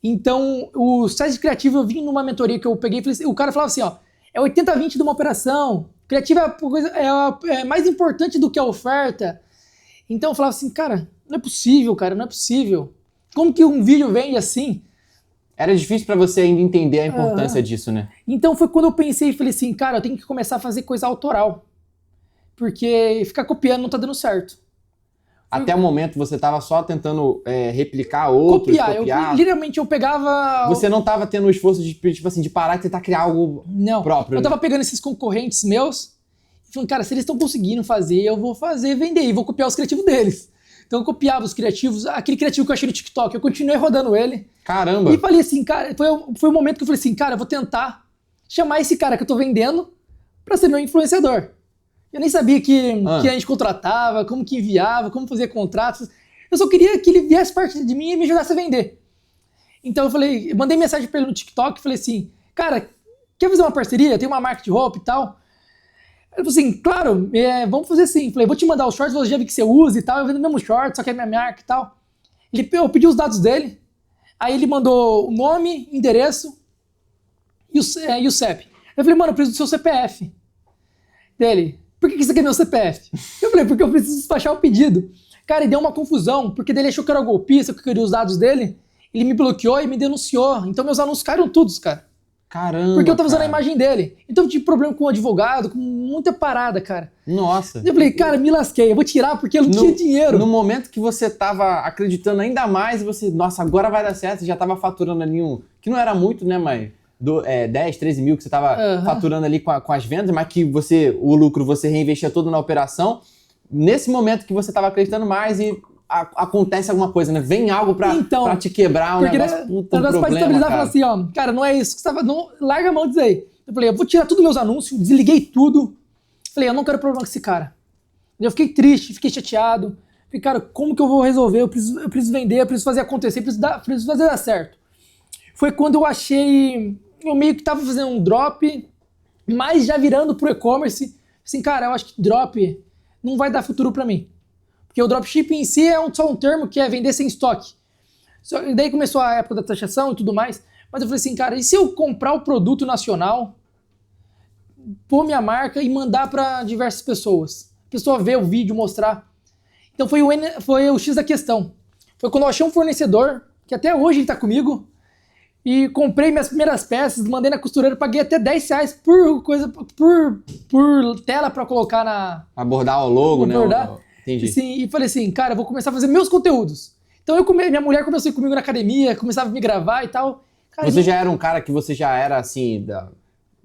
Então, o sucesso criativo, eu vim numa mentoria que eu peguei, o cara falava assim, é 80-20 de uma operação, criativa é mais importante do que a oferta. Então eu falava assim, cara, não é possível. Como que um vídeo vende assim?
Era difícil pra você ainda entender a importância disso, né?
Então foi quando eu pensei e falei assim, cara, eu tenho que começar a fazer coisa autoral. Porque ficar copiando não tá dando certo.
Até o momento você tava só tentando replicar outros, copiar.
Literalmente eu pegava...
Você não tava tendo o esforço de parar e tentar criar algo próprio.
Eu tava pegando esses concorrentes meus e falando, cara, se eles estão conseguindo fazer, eu vou fazer, vender e vou copiar os criativos deles. Então eu copiava os criativos, aquele criativo que eu achei no TikTok, eu continuei rodando ele.
Caramba!
E falei assim, cara, foi o momento que eu falei assim, cara, eu vou tentar chamar esse cara que eu tô vendendo pra ser meu influenciador. Eu nem sabia que a gente contratava, como que enviava, como fazia contratos. Eu só queria que ele viesse parte de mim e me ajudasse a vender. Então eu mandei mensagem pra ele no TikTok e falei assim, cara, quer fazer uma parceria? Tem uma marca de roupa e tal. Ele falou assim, claro, vamos fazer assim. Falei, vou te mandar os shorts, você já vi que você usa e tal. Eu vendo o mesmo short, só que é minha marca e tal. Eu pedi os dados dele. Aí ele mandou o nome, endereço e o CEP. Eu falei, mano, eu preciso do seu CPF. Dele, por que você quer meu CPF? Eu falei, porque eu preciso despachar o pedido. Cara, e deu uma confusão, porque ele achou que eu era golpista, que eu queria os dados dele. Ele me bloqueou e me denunciou. Então meus anúncios caíram todos, cara.
Caramba,
porque eu tava usando a imagem dele. Então eu tive problema com o advogado, com muita parada, cara.
Nossa.
Eu falei, cara, me lasquei, eu vou tirar porque eu não tinha dinheiro.
No momento que você tava acreditando ainda mais, você, nossa, agora vai dar certo, você já tava faturando ali que não era muito, né, mas 10, 13 mil que você tava faturando ali com as vendas, mas que o lucro você reinvestia todo na operação. Nesse momento que você tava acreditando mais e acontece alguma coisa, né? Vem algo pra te quebrar, um negócio, puta, um problema,
pra estabilizar, fala assim, cara, não é isso que você tava... Não, larga a mão disso aí. Eu falei, eu vou tirar todos os meus anúncios, desliguei tudo. Falei, eu não quero problema com esse cara. Eu fiquei triste, fiquei chateado. Falei, cara, como que eu vou resolver? Eu preciso vender, eu preciso fazer acontecer, preciso fazer dar certo. Foi quando eu achei... Eu meio que tava fazendo um drop, mas já virando pro e-commerce. Assim, cara, eu acho que drop não vai dar futuro pra mim. Porque o dropshipping em si é só um termo que é vender sem estoque. E daí começou a época da taxação e tudo mais. Mas eu falei assim, cara, e se eu comprar o produto nacional, pôr minha marca e mandar pra diversas pessoas? A pessoa ver o vídeo, mostrar. Então foi o X da questão. Foi quando eu achei um fornecedor, que até hoje ele tá comigo, e comprei minhas primeiras peças, mandei na costureira, paguei até R$10 por tela pra colocar na...
Abordar o logo, né?
Entendi. Sim, e falei assim, cara, eu vou começar a fazer meus conteúdos. Então minha mulher começou a ir comigo na academia, começava a me gravar e tal. Cara,
você já era um cara que você já era assim,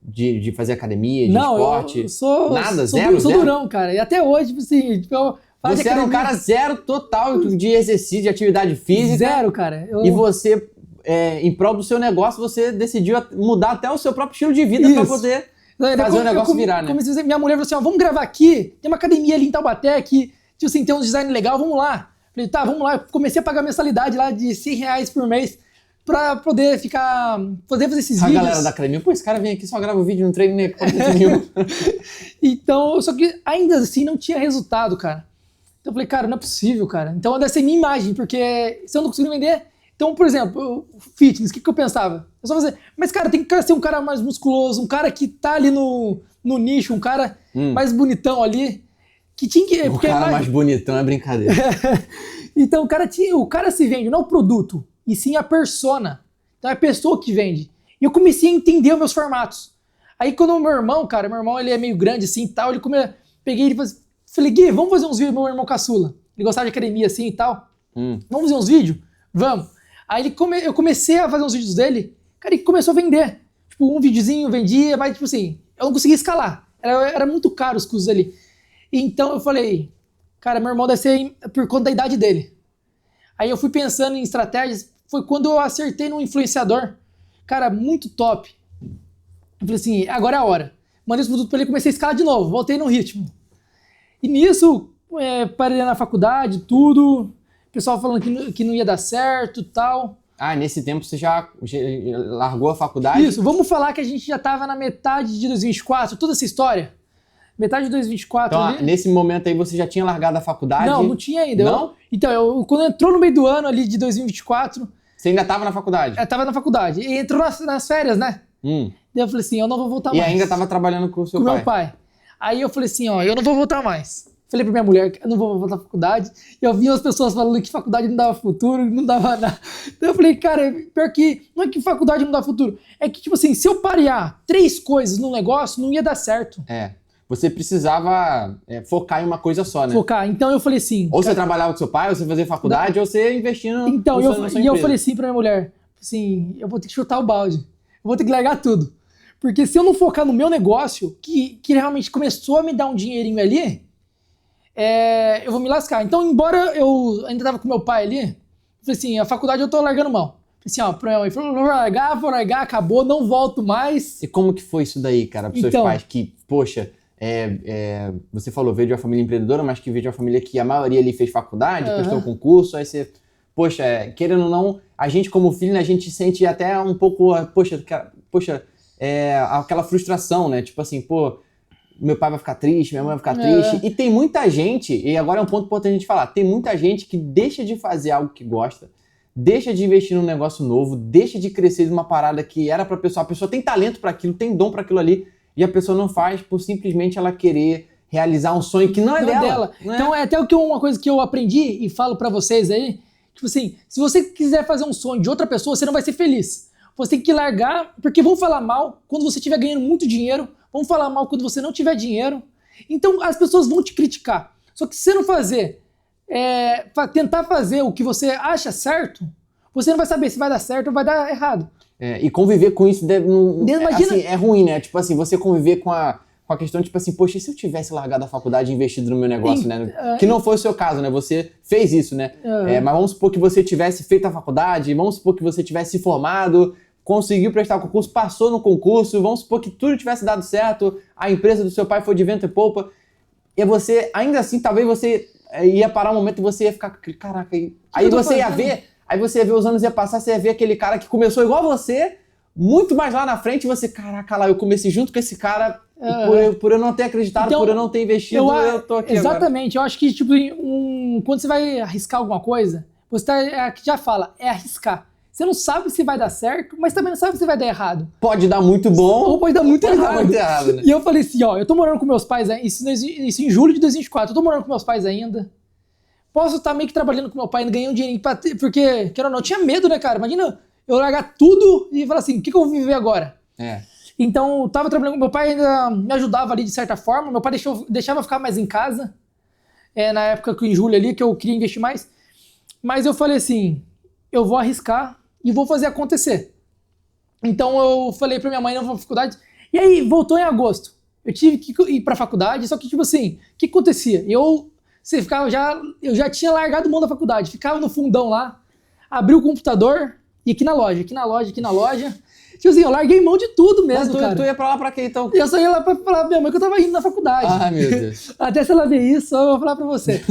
de fazer academia, de esporte?
Eu sou...
Nada?
Sou
zero?
durão, cara. E até hoje, tipo assim...
Você era um cara zero total de exercício, de atividade física.
Zero, cara.
E você, em prol do seu negócio, você decidiu mudar até o seu próprio estilo de vida para poder fazer o negócio virar, né?
Minha mulher falou assim, ó, vamos gravar aqui, tem uma academia ali em Taubaté que, tipo assim, tem um design legal, vamos lá. Falei, tá, vamos lá. Comecei a pagar mensalidade lá de R$100 por mês pra poder fazer esses vídeos.
A galera da academia, pô, esse cara vem aqui, só grava o vídeo, não treina nem nenhum.
Então, só que ainda assim não tinha resultado, cara. Então eu falei, cara, não é possível, cara. Então deve ser minha imagem, porque se eu não conseguir vender... Então, por exemplo, fitness, o que eu pensava? Eu só fazer, mas cara, tem que ser um cara mais musculoso, um cara que tá ali no nicho, um cara mais bonitão ali. Que tinha que...
O cara mais bonitão é brincadeira.
Então o cara se vende, não o produto, e sim a persona. Então é a pessoa que vende. E eu comecei a entender os meus formatos. Aí quando o meu irmão ele é meio grande assim e tal, peguei ele e falei, Gui, vamos fazer uns vídeos, meu irmão caçula. Ele gostava de academia assim e tal. Vamos fazer uns vídeos? Vamos. Aí eu comecei a fazer uns vídeos dele, cara, e começou a vender. Tipo, um videozinho vendia, mas tipo assim, eu não conseguia escalar. Era muito caro os custos ali. Então eu falei, cara, meu irmão deve ser por conta da idade dele. Aí eu fui pensando em estratégias, foi quando eu acertei num influenciador, cara, muito top. Eu falei assim, agora é a hora. Mandei os produtos pra ele e comecei a escalar de novo, voltei no ritmo. E nisso, parei na faculdade, tudo, o pessoal falando que não ia dar certo e tal.
Ah, nesse tempo você já largou a faculdade?
Isso, vamos falar que a gente já tava na metade de 2024, toda essa história. Metade de 2024.
Então, nesse momento aí você já tinha largado a faculdade?
Não tinha ainda.
Não?
Então, quando entrou no meio do ano ali de 2024...
Você ainda tava na faculdade?
Eu tava na faculdade. E entrou nas férias, né? Daí eu falei assim, eu não vou voltar mais.
E ainda tava trabalhando com o seu pai?
Com meu pai. Aí eu falei assim, ó, eu não vou voltar mais. Falei pra minha mulher que eu não vou voltar à faculdade. Eu vi as pessoas falando que faculdade não dava futuro, não dava nada. Então eu falei, cara, pior que não é que faculdade não dá futuro. É que, tipo assim, se eu parear 3 coisas num negócio, não ia dar certo.
Você precisava focar em uma coisa só, né?
Focar. Então eu falei assim...
Ou você trabalhava com seu pai, ou você fazia faculdade, ou você investia na sua empresa.
Eu falei assim pra minha mulher, assim, eu vou ter que chutar o balde. Eu vou ter que largar tudo. Porque se eu não focar no meu negócio, que realmente começou a me dar um dinheirinho ali, eu vou me lascar. Então, embora eu ainda tava com meu pai ali, eu falei assim, a faculdade eu tô largando mão. Falei assim, ó, vou largar, acabou, não volto mais.
E como que foi isso daí, cara, pros seus pais? Que, poxa... você falou, veio de uma família empreendedora, mas que veio de uma família que a maioria ali fez faculdade, prestou concurso, aí você, poxa, querendo ou não, a gente como filho, né, a gente sente até um pouco, aquela frustração, né, tipo assim, pô, meu pai vai ficar triste, minha mãe vai ficar triste, e tem muita gente, e agora é um ponto importante a gente falar, tem muita gente que deixa de fazer algo que gosta, deixa de investir num negócio novo, deixa de crescer de uma parada que era pra pessoa, a pessoa tem talento pra aquilo, tem dom pra aquilo ali, e a pessoa não faz por simplesmente ela querer realizar um sonho que não é dela. Não é?
Então é até uma coisa que eu aprendi e falo pra vocês aí, tipo assim, se você quiser fazer um sonho de outra pessoa, você não vai ser feliz. Você tem que largar, porque vão falar mal quando você estiver ganhando muito dinheiro, vão falar mal quando você não tiver dinheiro. Então as pessoas vão te criticar. Só que se você não tentar fazer o que você acha certo, você não vai saber se vai dar certo ou vai dar errado.
E conviver com isso
Imagina...
assim, é ruim, né? Tipo assim, você conviver com a questão, tipo assim, poxa, e se eu tivesse largado a faculdade e investido no meu negócio, né? Que não foi o seu caso, né? Você fez isso, né? Mas vamos supor que você tivesse feito a faculdade, vamos supor que você tivesse se formado, conseguiu prestar o concurso, passou no concurso, vamos supor que tudo tivesse dado certo, a empresa do seu pai foi de vento e polpa, e você, ainda assim, talvez você ia parar um momento e você ia ficar, caraca, aí você ia ver, os anos ia passar, você ia ver aquele cara que começou igual você, muito mais lá na frente, e você, caraca, lá, eu comecei junto com esse cara, por eu não ter acreditado, então, por eu não ter investido, eu tô aqui
exatamente,
agora.
Eu acho que, tipo, quando você vai arriscar alguma coisa, você já fala, é arriscar. Você não sabe se vai dar certo, mas também não sabe se vai dar errado.
Pode dar muito bom.
Ou pode dar muito errado.
Dar muito errado, né?
E eu falei assim, ó, eu tô morando com meus pais, isso em julho de 2024, eu tô morando com meus pais ainda. Posso estar meio que trabalhando com meu pai, ganhando um dinheirinho, porque, quero ou não, eu tinha medo, né, cara? Imagina eu largar tudo e falar assim, o que eu vou viver agora? Então, eu tava trabalhando com meu pai, ainda me ajudava ali de certa forma, meu pai deixava eu ficar mais em casa, na época em julho ali, que eu queria investir mais. Mas eu falei assim, eu vou arriscar e vou fazer acontecer. Então eu falei pra minha mãe, não vou pra faculdade. E aí, voltou em agosto. Eu tive que ir pra faculdade, só que tipo assim, o que acontecia? Eu já tinha largado mão da faculdade, ficava no fundão lá, abri o computador e aqui na loja. Tipo assim, eu larguei mão de tudo mesmo, cara.
Tu ia pra lá pra quê, então?
Eu só ia lá pra falar pra minha mãe que eu tava indo na faculdade.
Ah, meu Deus.
Até se ela ver isso, eu vou falar pra você.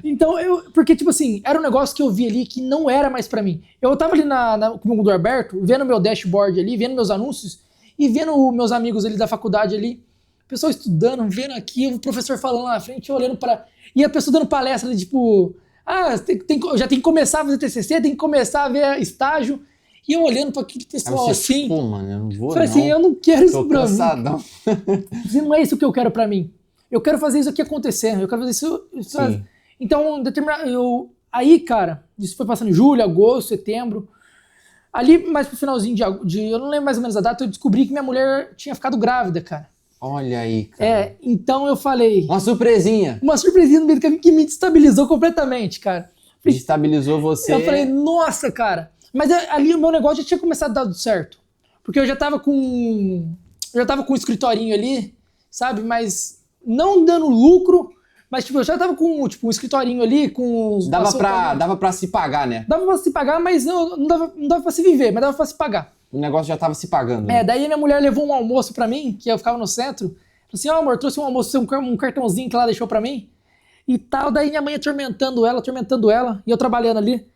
Então, porque, tipo assim, era um negócio que eu vi ali que não era mais pra mim. Eu tava ali com o computador aberto, vendo meu dashboard ali, vendo meus anúncios e vendo meus amigos ali da faculdade ali, o pessoal estudando, vendo aqui, o professor falando lá na frente, eu olhando pra... E a pessoa dando palestra ali, tipo... já tem que começar a fazer TCC, tem que começar a ver estágio... E eu olhando pra aquele pessoal assim...
Pô, mano, eu não vou,
falei assim, eu não quero isso pra
cansadão.
mim. Não é isso que eu quero pra mim. Eu quero fazer isso aqui acontecer. Eu quero fazer isso... Então, aí, cara, isso foi passando em julho, agosto, setembro. Ali, mais pro finalzinho eu não lembro mais ou menos a data, eu descobri que minha mulher tinha ficado grávida, cara.
Olha aí, cara.
Então eu falei...
Uma surpresinha
no meio do caminho que me destabilizou completamente, cara.
Destabilizou você.
Eu falei, nossa, cara... Mas ali o meu negócio já tinha começado a dar certo. Porque eu já tava com um escritorinho ali, sabe? Mas não dando lucro, mas tipo, eu já tava com um escritorinho ali, com uns...
Dava pra se pagar, né?
Dava pra se pagar, mas não dava pra se viver, mas dava pra se pagar.
O negócio já tava se pagando. Né?
Daí minha mulher levou um almoço pra mim, que eu ficava no centro. Falei assim, amor, trouxe um almoço, um cartãozinho que ela deixou pra mim. E tal, daí minha mãe atormentando ela, e eu trabalhando ali.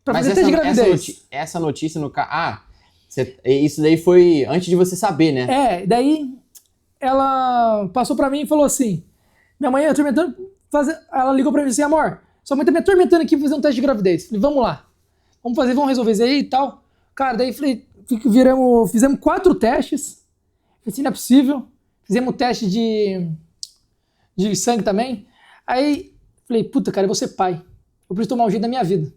Mas essa notícia no caso... isso daí foi antes de você saber, né?
Daí ela passou pra mim e falou assim, minha mãe atormentando, ela ligou pra mim assim, amor, sua mãe tá me atormentando aqui pra fazer um teste de gravidez. Falei, vamos lá, vamos resolver isso aí e tal. Cara, daí fizemos 4 testes, falei assim, não é possível. Fizemos um teste de sangue também. Aí, falei, puta, cara, eu vou ser pai. Eu preciso tomar um jeito da minha vida.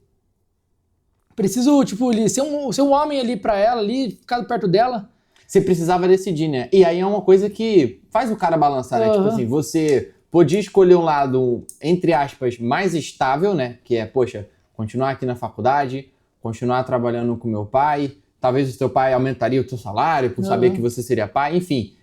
Preciso, tipo, ser um homem ali pra ela, ali, ficar perto dela.
Você precisava decidir, né? E aí é uma coisa que faz o cara balançar, né? Tipo assim, você podia escolher um lado, entre aspas, mais estável, né? Que é, poxa, continuar aqui na faculdade, continuar trabalhando com meu pai, talvez o teu pai aumentaria o teu salário por saber que você seria pai, enfim.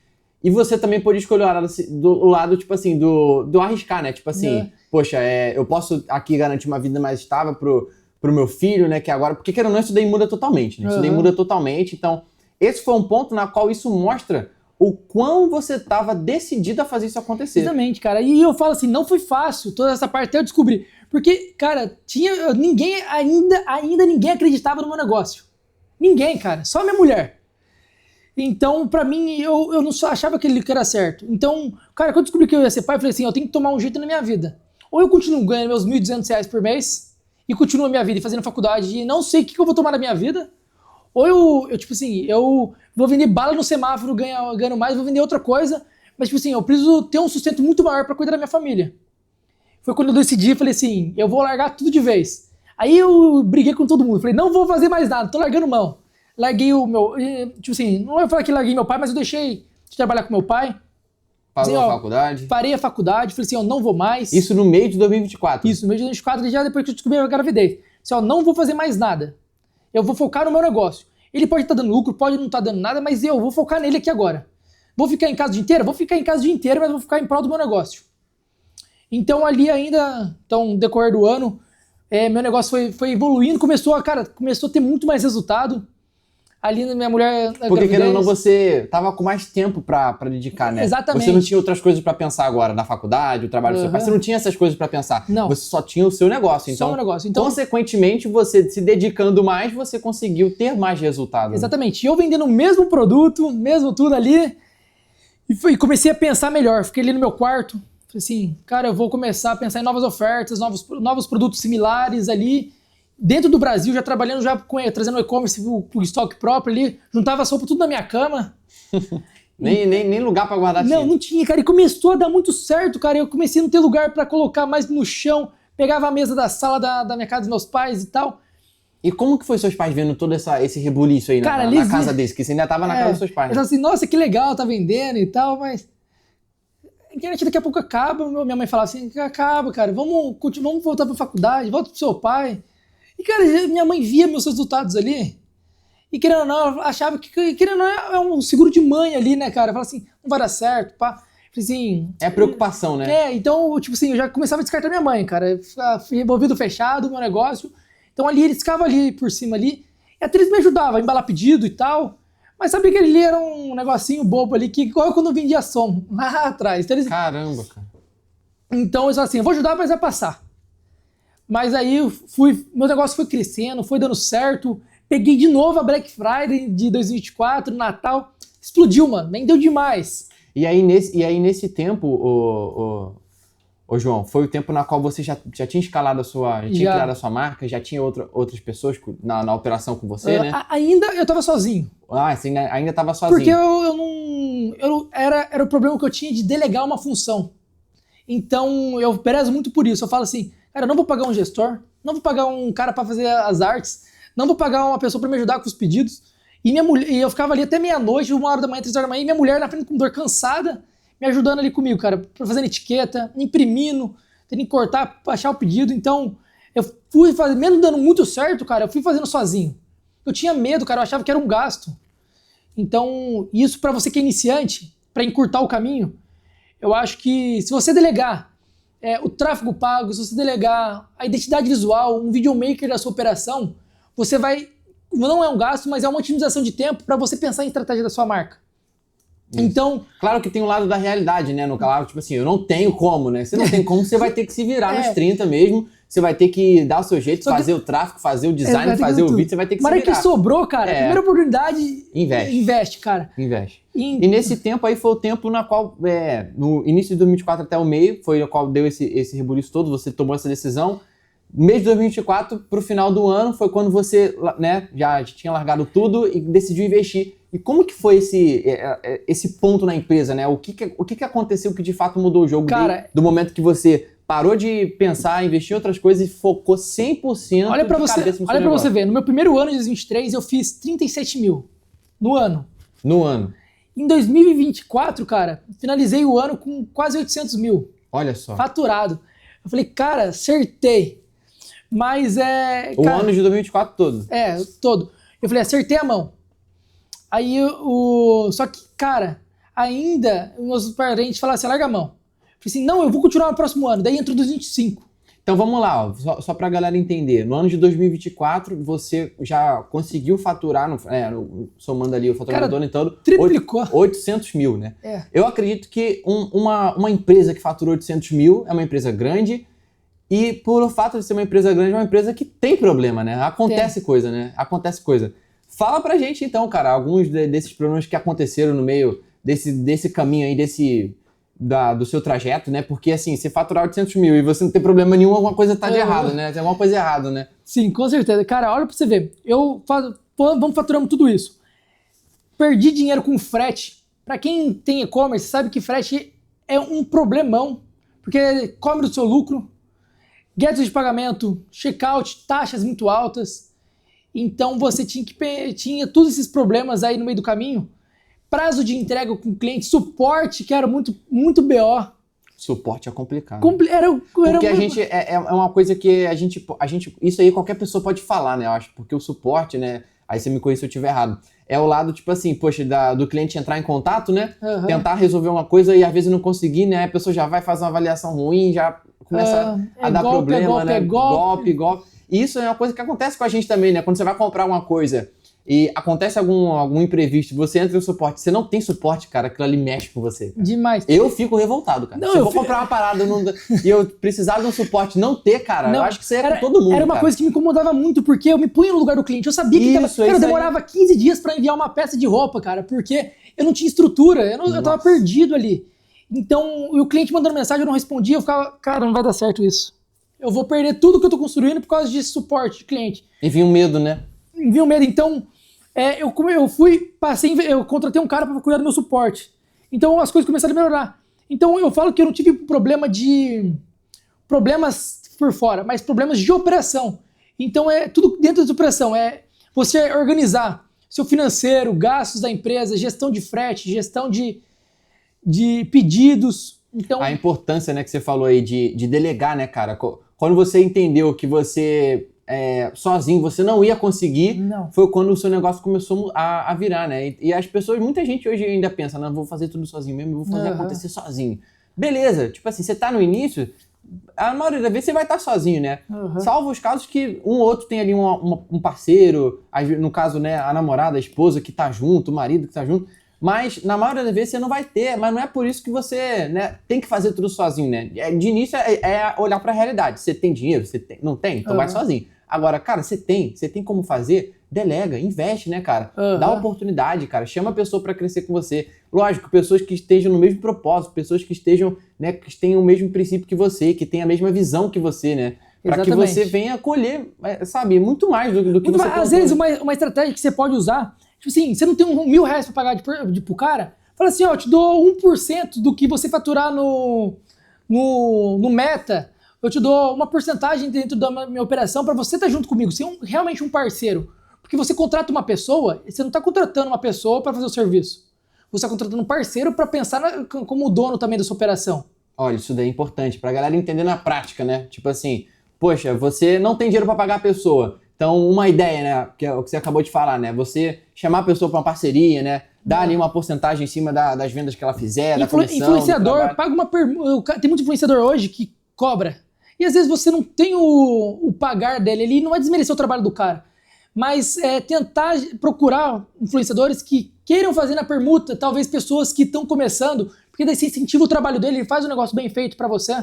E você também podia escolher o lado, tipo assim, do arriscar, né? Tipo assim, poxa, eu posso aqui garantir uma vida mais estável pro meu filho, né, que agora... Porque, querendo ou não, isso daí muda totalmente, né? Isso daí muda totalmente. Então, esse foi um ponto na qual isso mostra o quão você estava decidido a fazer isso acontecer.
Exatamente, cara. E eu falo assim, não foi fácil toda essa parte até eu descobrir. Porque, cara, ainda ninguém acreditava no meu negócio. Ninguém, cara. Só minha mulher. Então, pra mim, eu não só achava que ele era certo. Então, cara, quando eu descobri que eu ia ser pai, eu falei assim, eu tenho que tomar um jeito na minha vida. Ou eu continuo ganhando meus R$1.200 por mês e continuo a minha vida e fazendo faculdade e não sei o que eu vou tomar na minha vida, ou eu tipo assim, eu vou vender bala no semáforo ganhando mais, vou vender outra coisa, mas tipo assim, eu preciso ter um sustento muito maior pra cuidar da minha família. Foi quando eu decidi, falei assim, eu vou largar tudo de vez. Aí eu briguei com todo mundo, falei, não vou fazer mais nada, tô largando mão. Larguei o meu, tipo assim, não vou falar que larguei meu pai, mas eu deixei de trabalhar com meu pai.
Parou a faculdade?
Parei a faculdade, falei assim, eu não vou mais.
Isso no meio de 2024?
Isso, no meio de 2024, já depois que eu descobri a gravidez. Assim, não vou fazer mais nada. Eu vou focar no meu negócio. Ele pode estar dando lucro, pode não estar dando nada, mas eu vou focar nele aqui agora. Vou ficar em casa o dia inteiro? Vou ficar em casa o dia inteiro, mas vou ficar em prol do meu negócio. Então ali ainda, no decorrer do ano, meu negócio foi evoluindo, começou a ter muito mais resultado. ali na minha mulher na
Porque querendo ou não,
gravidez.
você tava com mais tempo pra dedicar, né?
Exatamente.
Você não tinha outras coisas pra pensar agora, na faculdade, o trabalho do seu pai, você não tinha essas coisas pra pensar.
Não.
Você só tinha o seu negócio.
Só
Então,
um negócio. Então,
consequentemente, você se dedicando mais, você conseguiu ter mais resultado.
exatamente. E eu vendendo o mesmo produto, mesmo tudo ali, e comecei a pensar melhor. Fiquei ali no meu quarto, falei assim, cara, eu vou começar a pensar em novas ofertas, novos produtos similares ali, dentro do Brasil, já trabalhando, já trazendo o e-commerce, o estoque próprio ali, juntava as roupas tudo na minha cama.
Nem lugar pra guardar tinha.
Não tinha, cara, e começou a dar muito certo, cara, eu comecei a não ter lugar pra colocar mais no chão, pegava a mesa da sala da minha casa dos meus pais e tal.
E como que foi seus pais vendo todo esse rebuliço aí
Cara,
na casa deles? Que você ainda tava na casa dos seus pais,
eu
né?
falei assim, nossa, que legal, tá vendendo e tal, mas a internet daqui a pouco acaba. Minha mãe falava assim, acaba, cara, vamos voltar pra faculdade, volta pro seu pai. E, cara, minha mãe via meus resultados ali, e querendo ou não, ela achava que, querendo ou não, é um seguro de mãe ali, né, cara? Fala assim, não vai dar certo, pá. Falei assim...
É preocupação, né?
Então, tipo assim, eu já começava a descartar minha mãe, cara. Fui envolvido fechado, meu negócio. Então ali, eles ficavam ali por cima ali, e até eles me ajudavam a embalar pedido e tal. Mas sabia que ele era um negocinho bobo ali, que igual quando eu vendia som, lá atrás. Então,
Caramba, cara.
então eu falei assim, eu vou ajudar, mas vai passar. Mas aí meu negócio foi crescendo, foi dando certo. Peguei de novo a Black Friday de 2024, Natal. Explodiu, mano. Vendeu demais.
E aí nesse tempo, ô João, foi o tempo na qual você já tinha escalado já tinha criado a sua marca, já tinha outras pessoas na operação com você, né?
Ainda eu tava sozinho.
Ah, você ainda tava sozinho.
Porque era o problema que eu tinha de delegar uma função. Então eu prezo muito por isso. Eu falo assim, cara, eu não vou pagar um gestor, não vou pagar um cara pra fazer as artes, não vou pagar uma pessoa pra me ajudar com os pedidos. E eu ficava ali até meia-noite, 1h da manhã, 3h da manhã, e minha mulher na frente com dor, cansada, me ajudando ali comigo, cara, fazendo etiqueta, imprimindo, tendo que cortar, achar o pedido. Então, eu fui fazendo, mesmo dando muito certo, cara, eu fui fazendo sozinho. Eu tinha medo, cara, eu achava que era um gasto. Então, isso pra você que é iniciante, pra encurtar o caminho, eu acho que se você delegar o tráfego pago, se você delegar a identidade visual, um videomaker da sua operação, você vai... Não é um gasto, mas é uma otimização de tempo para você pensar em estratégia da sua marca.
Isso.
Então...
Claro que tem um lado da realidade, né? No claro, tipo assim, eu não tenho como, né? Você não tem como, você vai ter que se virar nos 30 mesmo. Você vai ter que dar o seu jeito, fazer o tráfego, fazer o design, fazer o vídeo, você vai ter que se virar.
Mas é que sobrou, cara. Primeira oportunidade, investe, cara.
Investe. E nesse tempo aí foi o tempo na qual, no início de 2024 até o meio, foi o qual deu esse rebuliço todo, você tomou essa decisão. Mês de 2024 pro final do ano foi quando você, né, já tinha largado tudo e decidiu investir. E como que foi esse ponto na empresa, né? O que aconteceu que de fato mudou o jogo,
cara,
do momento que você parou de pensar, investir em outras coisas e focou 100%
olha pra
de cabeça no seu
Olha pra
negócio?
você ver, no meu primeiro ano de 2023 eu fiz 37 mil no ano.
No ano.
Em 2024, cara, finalizei o ano com quase 800 mil.
Olha só.
Faturado. Eu falei, cara, acertei. Mas
O ano de 2024 todo.
Todo. Eu falei, acertei a mão. Aí só que, cara, ainda meus parentes falaram assim, larga a mão. Eu falei assim, não, eu vou continuar no próximo ano. Daí entrou 2025.
Então vamos lá, ó, só pra galera entender. No ano de 2024, você já conseguiu faturar, somando ali o faturamento do ano todo,
triplicou.
800 mil, né? Eu acredito que uma empresa que faturou 800 mil é uma empresa grande. E por o fato de ser uma empresa grande, é uma empresa que tem problema, né? Acontece coisa, né? Acontece coisa. Fala pra gente então, cara, alguns desses problemas que aconteceram no meio desse caminho aí, do seu trajeto, né? Porque assim, você faturar 800 mil e você não ter problema nenhum, alguma coisa tá de errado, né? Tem alguma coisa errada, né?
Sim, com certeza. Cara, olha pra você ver. Vamos faturando tudo isso. Perdi dinheiro com frete. Pra quem tem e-commerce, sabe que frete é um problemão. Porque come do seu lucro. Gadgets de pagamento, checkout, taxas muito altas. Então você tinha todos esses problemas aí no meio do caminho. Prazo de entrega com o cliente, suporte, que era muito, muito BO.
Suporte é complicado.
Porque
a gente é uma coisa que a gente. Isso aí qualquer pessoa pode falar, né? Eu acho. Porque o suporte, né? Aí você me corrige se eu estiver errado. É o lado, tipo assim, poxa, do cliente entrar em contato, né? Uhum. Tentar resolver uma coisa e às vezes não conseguir, né? A pessoa já vai fazer uma avaliação ruim, já começa a dar problema, né? Golpe. E isso é uma coisa que acontece com a gente também, né? Quando você vai comprar uma coisa e acontece algum imprevisto, você entra no suporte, você não tem suporte, cara, aquilo ali mexe com você. Cara.
Demais.
Eu fico revoltado, cara.
Não,
Se eu vou comprar uma parada e eu precisar de um suporte não ter, cara, eu acho que isso é com todo mundo,
era uma coisa que me incomodava muito, porque eu me punha no lugar do cliente. Eu sabia que eu demorava 15 dias pra enviar uma peça de roupa, cara, porque eu não tinha estrutura, eu tava perdido ali. Então, o cliente mandando mensagem, eu não respondia, eu ficava, cara, não vai dar certo isso. Eu vou perder tudo que eu tô construindo por causa de suporte de cliente.
E vinha um medo, né?
Vinha um medo, então... eu contratei um cara para cuidar do meu suporte. Então as coisas começaram a melhorar. Então eu falo que eu não tive problemas por fora, mas problemas de operação. Então é tudo dentro da operação. É você organizar seu financeiro, gastos da empresa, gestão de frete, gestão de pedidos. Então,
a importância, né, que você falou aí de delegar, né, cara? Quando você entendeu que você... sozinho você não ia conseguir, foi quando o seu negócio começou a virar, né? E as pessoas, muita gente hoje ainda pensa, não, vou fazer tudo sozinho mesmo, vou fazer acontecer sozinho. Beleza, tipo assim, você tá no início, a maioria das vezes você vai estar sozinho, né? Salvo os casos que um ou outro tem ali um parceiro, no caso, né, a namorada, a esposa que tá junto, o marido que tá junto, mas na maioria das vezes você não vai ter, mas não é por isso que você, né, tem que fazer tudo sozinho, né? De início é olhar pra realidade, você tem dinheiro, não tem, então vai sozinho. Agora, cara, você tem como fazer, delega, investe, né, cara? Dá oportunidade, cara, chama a pessoa pra crescer com você. Lógico, pessoas que estejam no mesmo propósito, pessoas que estejam, né, que tenham o mesmo princípio que você, que tenham a mesma visão que você, né? Pra que você venha colher, sabe, muito mais do que você...
Às vezes, uma estratégia que você pode usar, tipo assim, você não tem R$1.000 pra pagar pro cara, fala assim, ó, eu te dou 1% do que você faturar no Meta, eu te dou uma porcentagem dentro da minha operação para você estar junto comigo, ser realmente um parceiro. Porque você contrata uma pessoa, você não está contratando uma pessoa para fazer o serviço. Você está contratando um parceiro para pensar como dono também da sua operação.
Olha, isso daí é importante, pra galera entender na prática, né? Tipo assim, poxa, você não tem dinheiro para pagar a pessoa. Então, uma ideia, né, que é o que você acabou de falar, né? Você chamar a pessoa para uma parceria, né? Dar ali uma porcentagem em cima das vendas que ela fizer, da comissão.
Influenciador, paga uma permuta. Tem muito influenciador hoje que cobra. E às vezes você não tem o pagar dele, ele não vai desmerecer o trabalho do cara. Mas tentar procurar influenciadores que queiram fazer na permuta, talvez pessoas que estão começando, porque daí você incentiva o trabalho dele, ele faz um negócio bem feito pra você.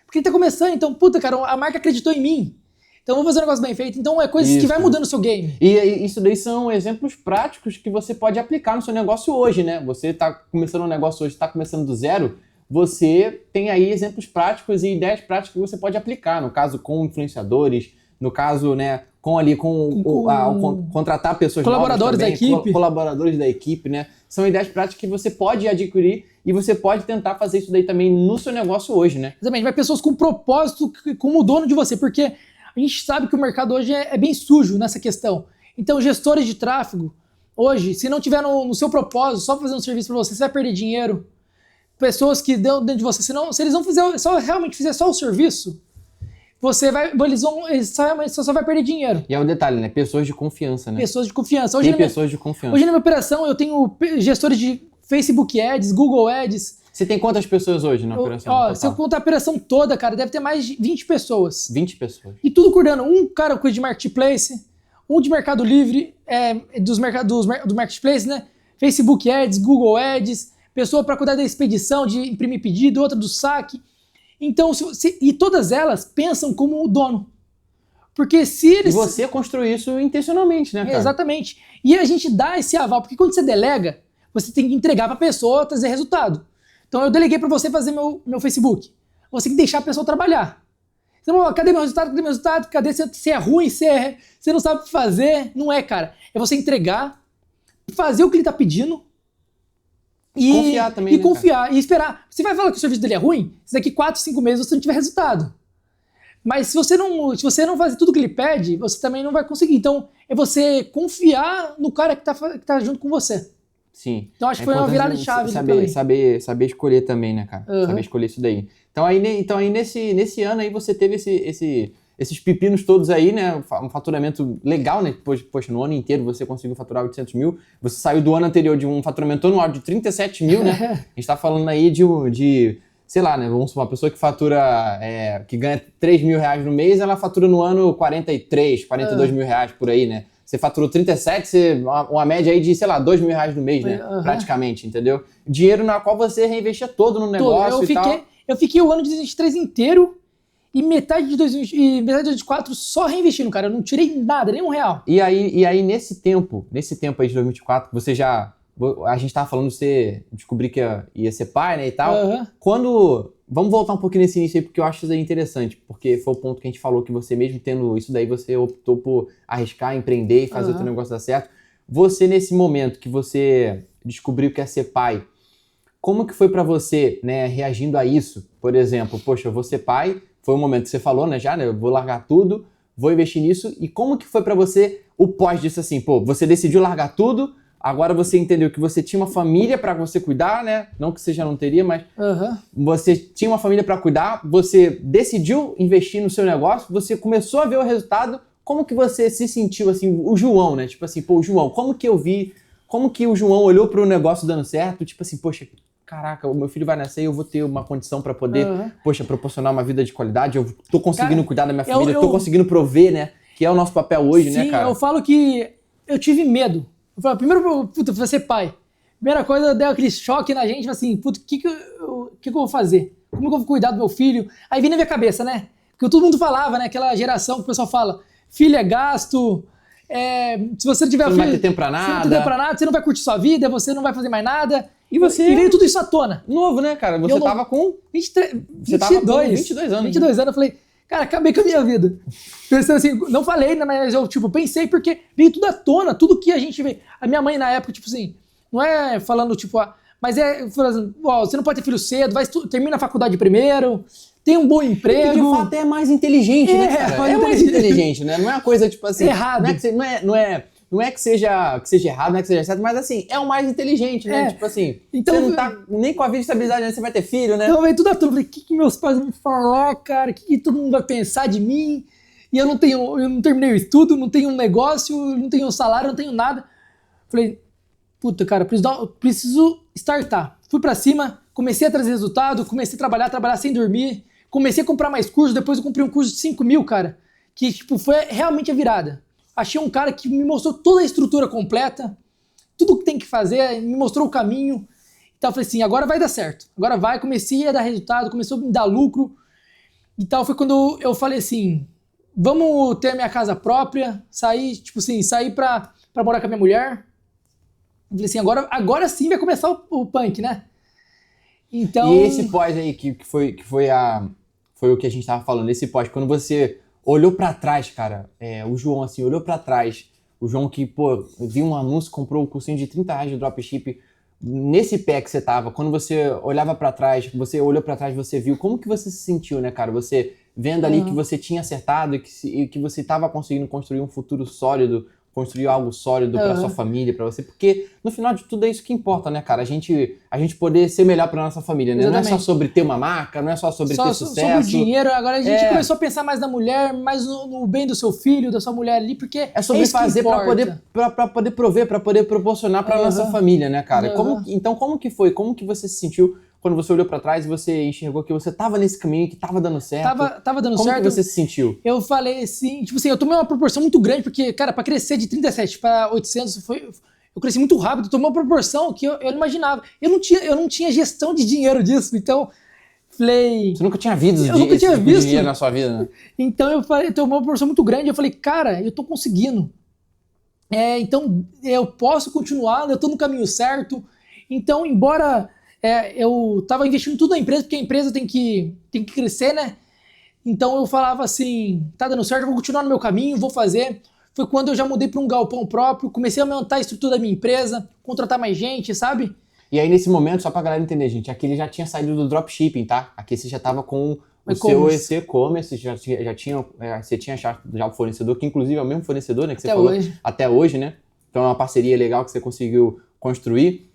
Porque ele tá começando, então, puta, cara, a marca acreditou em mim. Então eu vou fazer um negócio bem feito. Então é coisas que vai mudando o seu game.
E isso daí são exemplos práticos que você pode aplicar no seu negócio hoje, né? Você tá começando um negócio hoje, tá começando do zero, você tem aí exemplos práticos e ideias práticas que você pode aplicar. No caso, com influenciadores, no caso, né, contratar pessoas
colaboradores
novas também,
da equipe.
Colaboradores da equipe, né? São ideias práticas que você pode adquirir e você pode tentar fazer isso daí também no seu negócio hoje, né?
Exatamente, vai pessoas com propósito como dono de você, porque a gente sabe que o mercado hoje é bem sujo nessa questão. Então, gestores de tráfego, hoje, se não tiver no seu propósito, só fazendo um serviço para você vai perder dinheiro. Pessoas que dão dentro de você, se eles não realmente fizer só o serviço, eles só vai perder dinheiro.
E é o detalhe, né? Pessoas de confiança, né?
Pessoas de confiança.
Tem pessoas de confiança.
Hoje na minha operação eu tenho gestores de Facebook Ads, Google Ads.
Você tem quantas pessoas hoje na operação?
Se eu contar a operação toda, cara, deve ter mais de 20 pessoas.
20 pessoas.
E tudo cuidando. Um cara cuida de Marketplace, um de Mercado Livre, do Marketplace, né? Facebook Ads, Google Ads, pessoa para cuidar da expedição, de imprimir pedido, outra do saque. Então, e todas elas pensam como o dono. Porque se eles...
E você construiu isso intencionalmente, né, cara?
Exatamente. E a gente dá esse aval, porque quando você delega, você tem que entregar para a pessoa trazer resultado. Então eu deleguei para você fazer meu Facebook. Você tem que deixar a pessoa trabalhar. Você não, cadê meu resultado? Cadê meu resultado? Cadê se é ruim, se não sabe fazer? Não é, cara. É você entregar, fazer o que ele tá pedindo, e confiar também, e confiar, cara? E esperar. Você vai falar que o serviço dele é ruim? Se daqui 4, 5 meses você não tiver resultado. Mas se você não fazer tudo que ele pede, você também não vai conseguir. Então, é você confiar no cara que tá junto com você.
Sim.
Então, acho que foi uma virada de chave.
Saber escolher também, né, cara? Uhum. Saber escolher isso daí. Então, aí nesse ano aí, você teve esses pepinos todos aí, né? Um faturamento legal, né? Poxa, no ano inteiro você conseguiu faturar 800 mil. Você saiu do ano anterior de um faturamento anual de 37 mil, né? A gente tá falando aí de sei lá, né? Vamos supor, uma pessoa que fatura, que ganha 3 mil reais no mês, ela fatura no ano 43, 42 mil reais por aí, né? Você faturou 37, uma média aí de, sei lá, R$2.000 no mês, né? Praticamente, entendeu? Dinheiro na qual você reinvestia todo no negócio e tal.
Eu fiquei o ano de 2023 inteiro e metade de 2024 só reinvestindo, cara. Eu não tirei nada, nem R$1.
E aí nesse tempo aí de 2024, você já... A gente tava falando de você descobrir que ia ser pai, né, e tal. Vamos voltar um pouquinho nesse início aí, porque eu acho isso aí interessante, porque foi o ponto que a gente falou, que você mesmo tendo isso daí, você optou por arriscar, empreender e fazer o teu negócio dar certo. Você, nesse momento que você descobriu que ia ser pai, como que foi pra você, né, reagindo a isso? Por exemplo, poxa, eu vou ser pai, foi um momento que você falou, né, já, né, eu vou largar tudo, vou investir nisso, e como que foi pra você o pós disso, assim, pô, você decidiu largar tudo, agora você entendeu que você tinha uma família pra você cuidar, né, não que você já não teria, mas você tinha uma família pra cuidar, você decidiu investir no seu negócio, você começou a ver o resultado, como que você se sentiu, assim, o João, né, tipo assim, pô, o João, como que o João olhou pro negócio dando certo, tipo assim, poxa, caraca, o meu filho vai nascer e eu vou ter uma condição pra poder, poxa, proporcionar uma vida de qualidade, eu tô conseguindo cuidar da minha família, eu tô conseguindo prover, né, que é o nosso papel hoje, né, cara?
Sim, eu falo que eu tive medo. Eu falei, primeiro, puta, você ser pai. Primeira coisa, deu aquele choque na gente, assim, puta, o que eu vou fazer? Como que eu vou cuidar do meu filho? Aí vem na minha cabeça, né? Porque todo mundo falava, né? Aquela geração que o pessoal fala, filho é gasto, se você não tiver filho...
Você não vai ter tempo pra nada.
Você não vai ter tempo pra nada, você não vai curtir sua vida, você não vai fazer mais nada.
E
veio tudo isso à tona.
Novo, né, cara? Você tava com... 22 anos.
22 anos, eu falei... Cara, acabei com a minha vida. Pensando assim, não falei, mas eu, tipo, pensei porque veio tudo à tona, tudo que a gente vê. A minha mãe, na época, tipo assim, não é falando, tipo, mas falando, você não pode ter filho cedo, termina a faculdade primeiro, tem um bom emprego.
E de fato é mais inteligente, né, cara? É mais inteligente, né? Não é uma coisa, tipo assim...
Errado.
Não é que seja errado, não é que seja certo, mas assim, é o mais inteligente, né? Tipo assim, então, você não tá nem com a vida de estabilidade, né? Você vai ter filho, né?
Então veio tudo à toa. Eu falei, o que meus pais vão falar, cara? O que todo mundo vai pensar de mim? E eu não terminei o estudo, não tenho um negócio, não tenho um salário, não tenho nada. Falei, puta, cara, preciso startar. Fui pra cima, comecei a trazer resultado, comecei a trabalhar sem dormir, comecei a comprar mais cursos, depois eu comprei um curso de 5 mil, cara, que tipo, foi realmente a virada. Achei um cara que me mostrou toda a estrutura completa, tudo o que tem que fazer, me mostrou o caminho. Então eu falei assim, agora vai dar certo. Agora vai, comecei a dar resultado, começou a me dar lucro. Então foi quando eu falei assim, vamos ter a minha casa própria, sair pra morar com a minha mulher. Eu falei assim, agora sim vai começar o punk, né? Então...
E esse pós aí, que foi o que a gente tava falando, esse pós, quando você... olhou pra trás, cara, o João, assim, olhou pra trás, o João que, pô, viu um anúncio, comprou um cursinho de R$30 de dropship, nesse pé que você tava, quando você olhava pra trás, você olhou pra trás, você viu, como que você se sentiu, né, cara? Você vendo ali que você tinha acertado e que você tava conseguindo construir um futuro sólido, construir algo sólido pra sua família, pra você, porque no final de tudo é isso que importa, né, cara? A gente poder ser melhor pra nossa família, né?
Exatamente.
Não é só sobre ter uma marca, não é só sobre ter sucesso.
Sobre o dinheiro, agora a gente começou a pensar mais na mulher, mais no bem do seu filho, da sua mulher ali, porque
é sobre fazer pra poder prover, pra poder proporcionar pra nossa família, né, cara? Então como que foi? Como que você se sentiu quando você olhou pra trás e você enxergou que você tava nesse caminho, que tava dando certo?
Tava dando certo.
Como que você se sentiu?
Eu falei assim, tipo assim, eu tomei uma proporção muito grande, porque, cara, pra crescer de 37 pra 800, eu cresci muito rápido, tomou uma proporção que eu não imaginava. Eu não tinha gestão de dinheiro disso, então... Falei...
Você nunca tinha visto dinheiro na sua vida, né?
Então eu falei, tomou uma proporção muito grande, eu falei, cara, eu tô conseguindo. Então eu posso continuar, eu tô no caminho certo. Então, embora... eu tava investindo tudo na empresa, porque a empresa tem que crescer, né? Então eu falava assim, tá dando certo, eu vou continuar no meu caminho, vou fazer. Foi quando eu já mudei para um galpão próprio, comecei a aumentar a estrutura da minha empresa, contratar mais gente, sabe?
E aí nesse momento, só pra galera entender, gente, aqui ele já tinha saído do dropshipping, tá? Aqui você já tava com o seu e-commerce, você tinha já o fornecedor, que inclusive é o mesmo fornecedor, né? Que você falou até hoje, né? Então é uma parceria legal que você conseguiu construir.